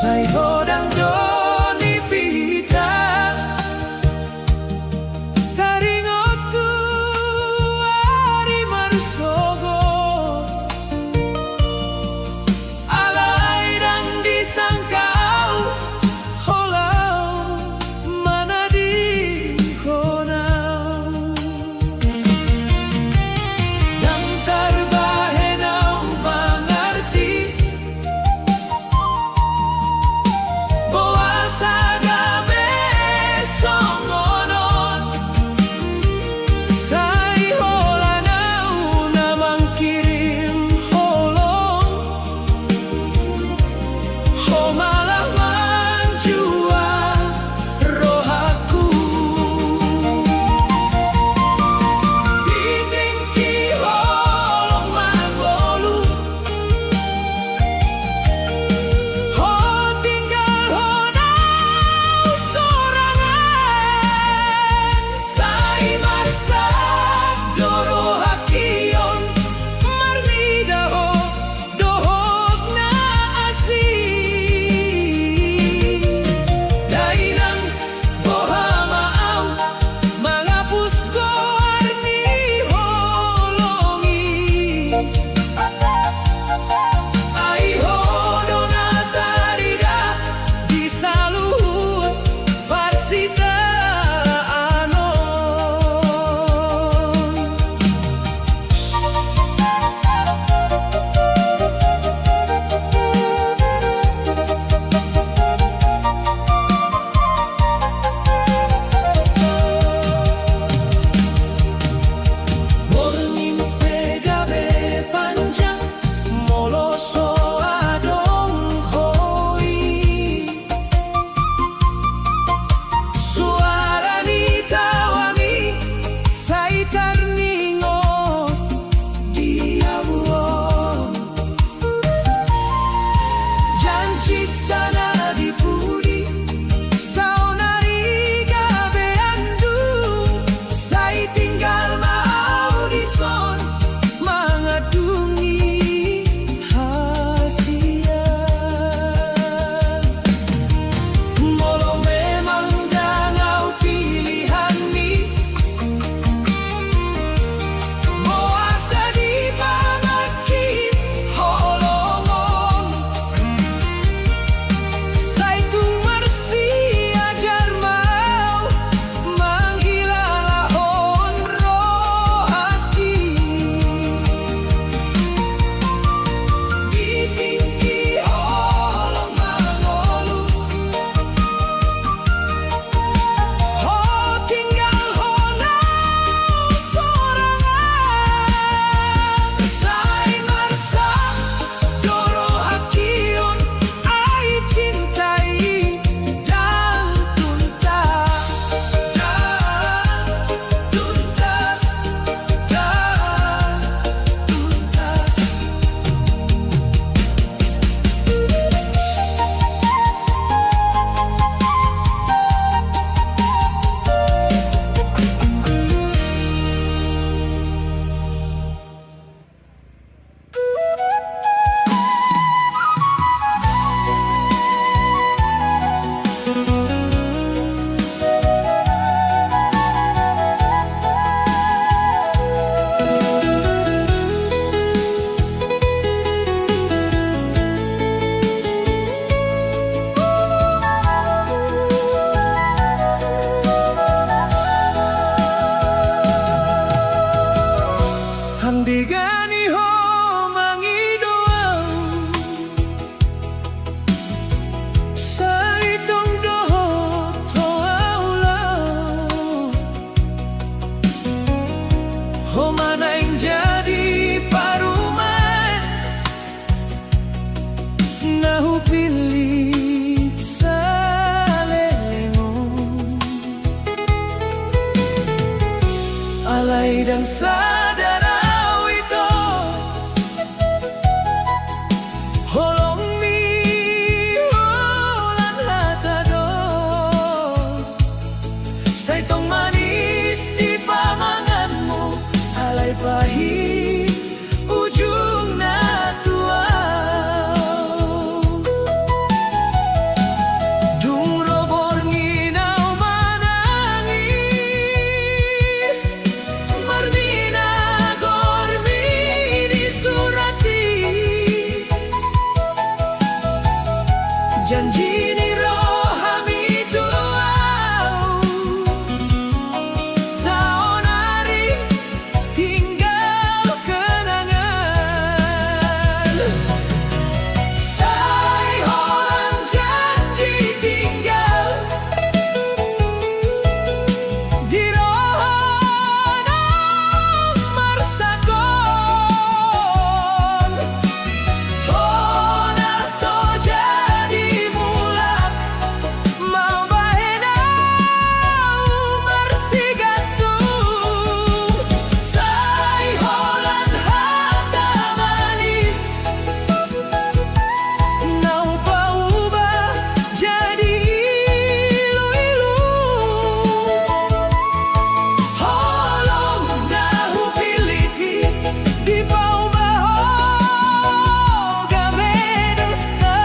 Say hodang doni pita Karingotu ari marsogot Alay dang disangkau Holau mana di konau Dang tarbahenau mengerti Digani ho mangidoang sa itong dohot to aulau ho manaing jadi paruman nahupilit sa lelengon alay dang sadar pahit ujung na tuaw ini rohami tuau saonari tinggal kenangan sayholan janji tinggal di rohana marsakon hona so jadi mulat mau bahena marsigatu sayholan hata manis nau paubah jadi ilu-ilu holong nahu piliti di paubah gawe dusta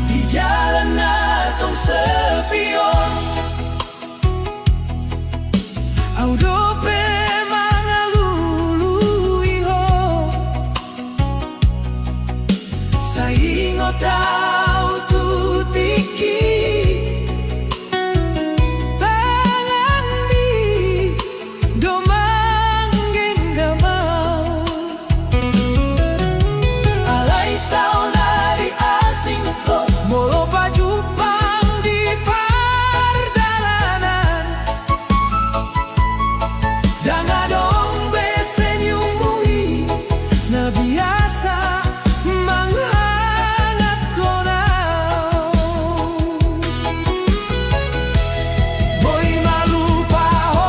di jalan natong sepion audope mangalului ho saingo tau tutiki tangan di domanggeng gamau alai saunari asing ho molo pajupang di pardalanan dangadong besenyumui na biasa manghangat konau boy malupa ho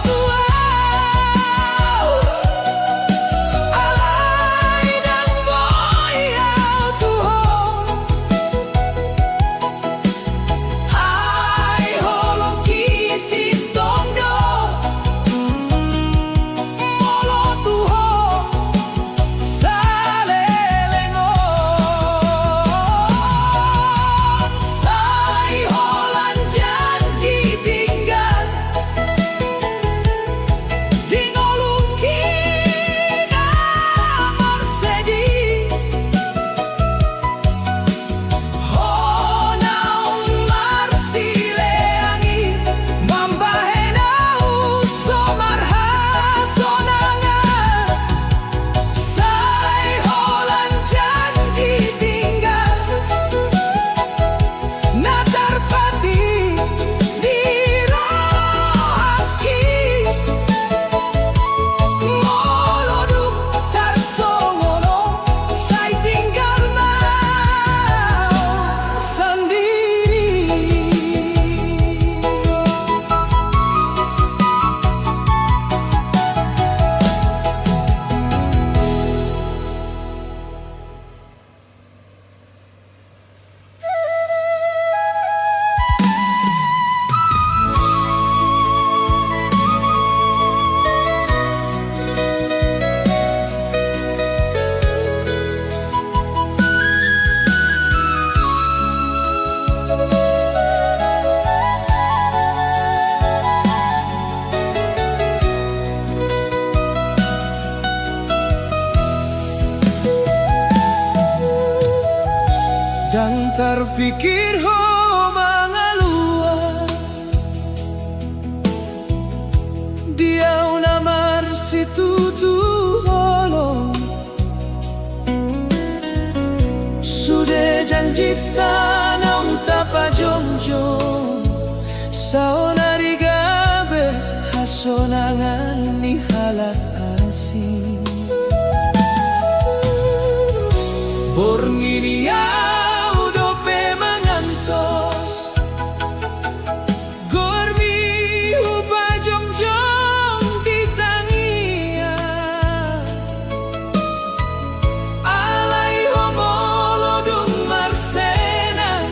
tuau alay nang boy au tuhong ay holong kisintong do molo tuho salelengon sayholan janji tinggal di ngolungkin amarsedi honaung marsileangi mambahenau somarhasonangan sayholan janji tinggal natarpati di rohaki moloduk tarsongono say tinggal mau sendiri. Dan terpikir ho mangalua dia una marsi tutu holong sudah janji tanam tapa jongjong saonari gabe hasonangan ni halak asing borngini audope mangantos gormi upa jongjong di tangia alai homolodung marsena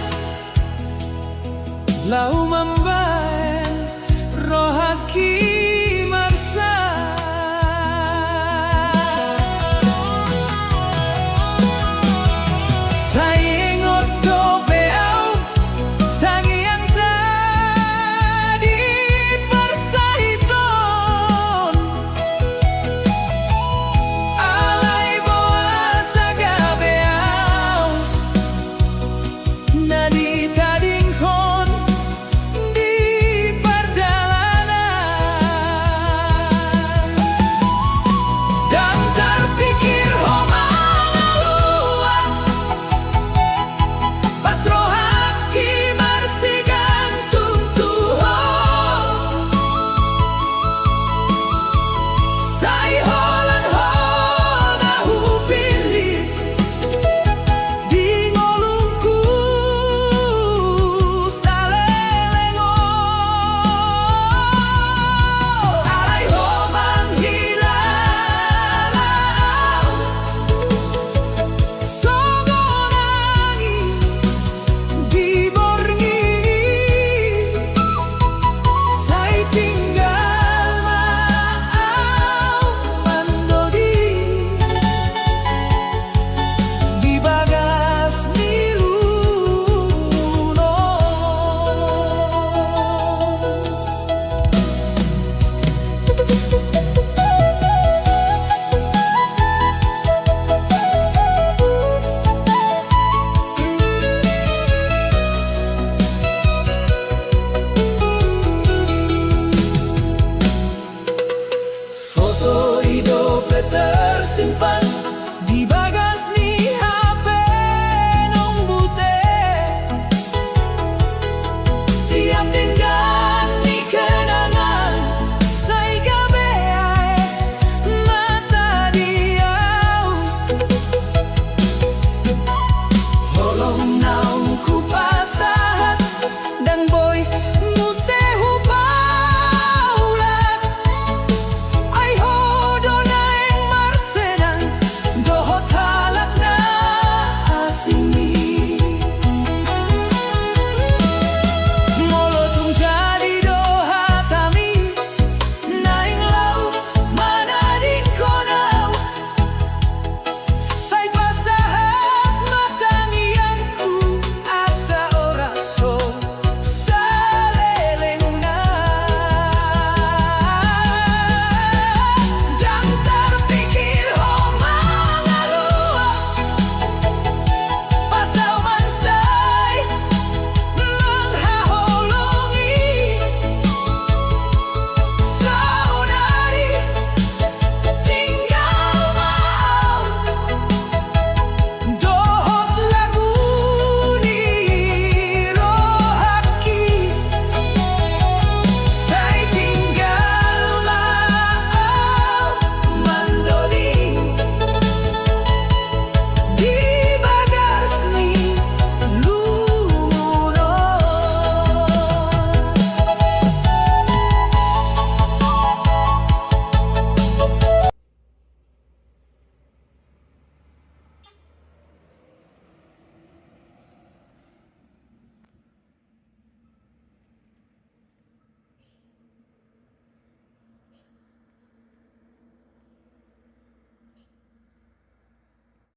Di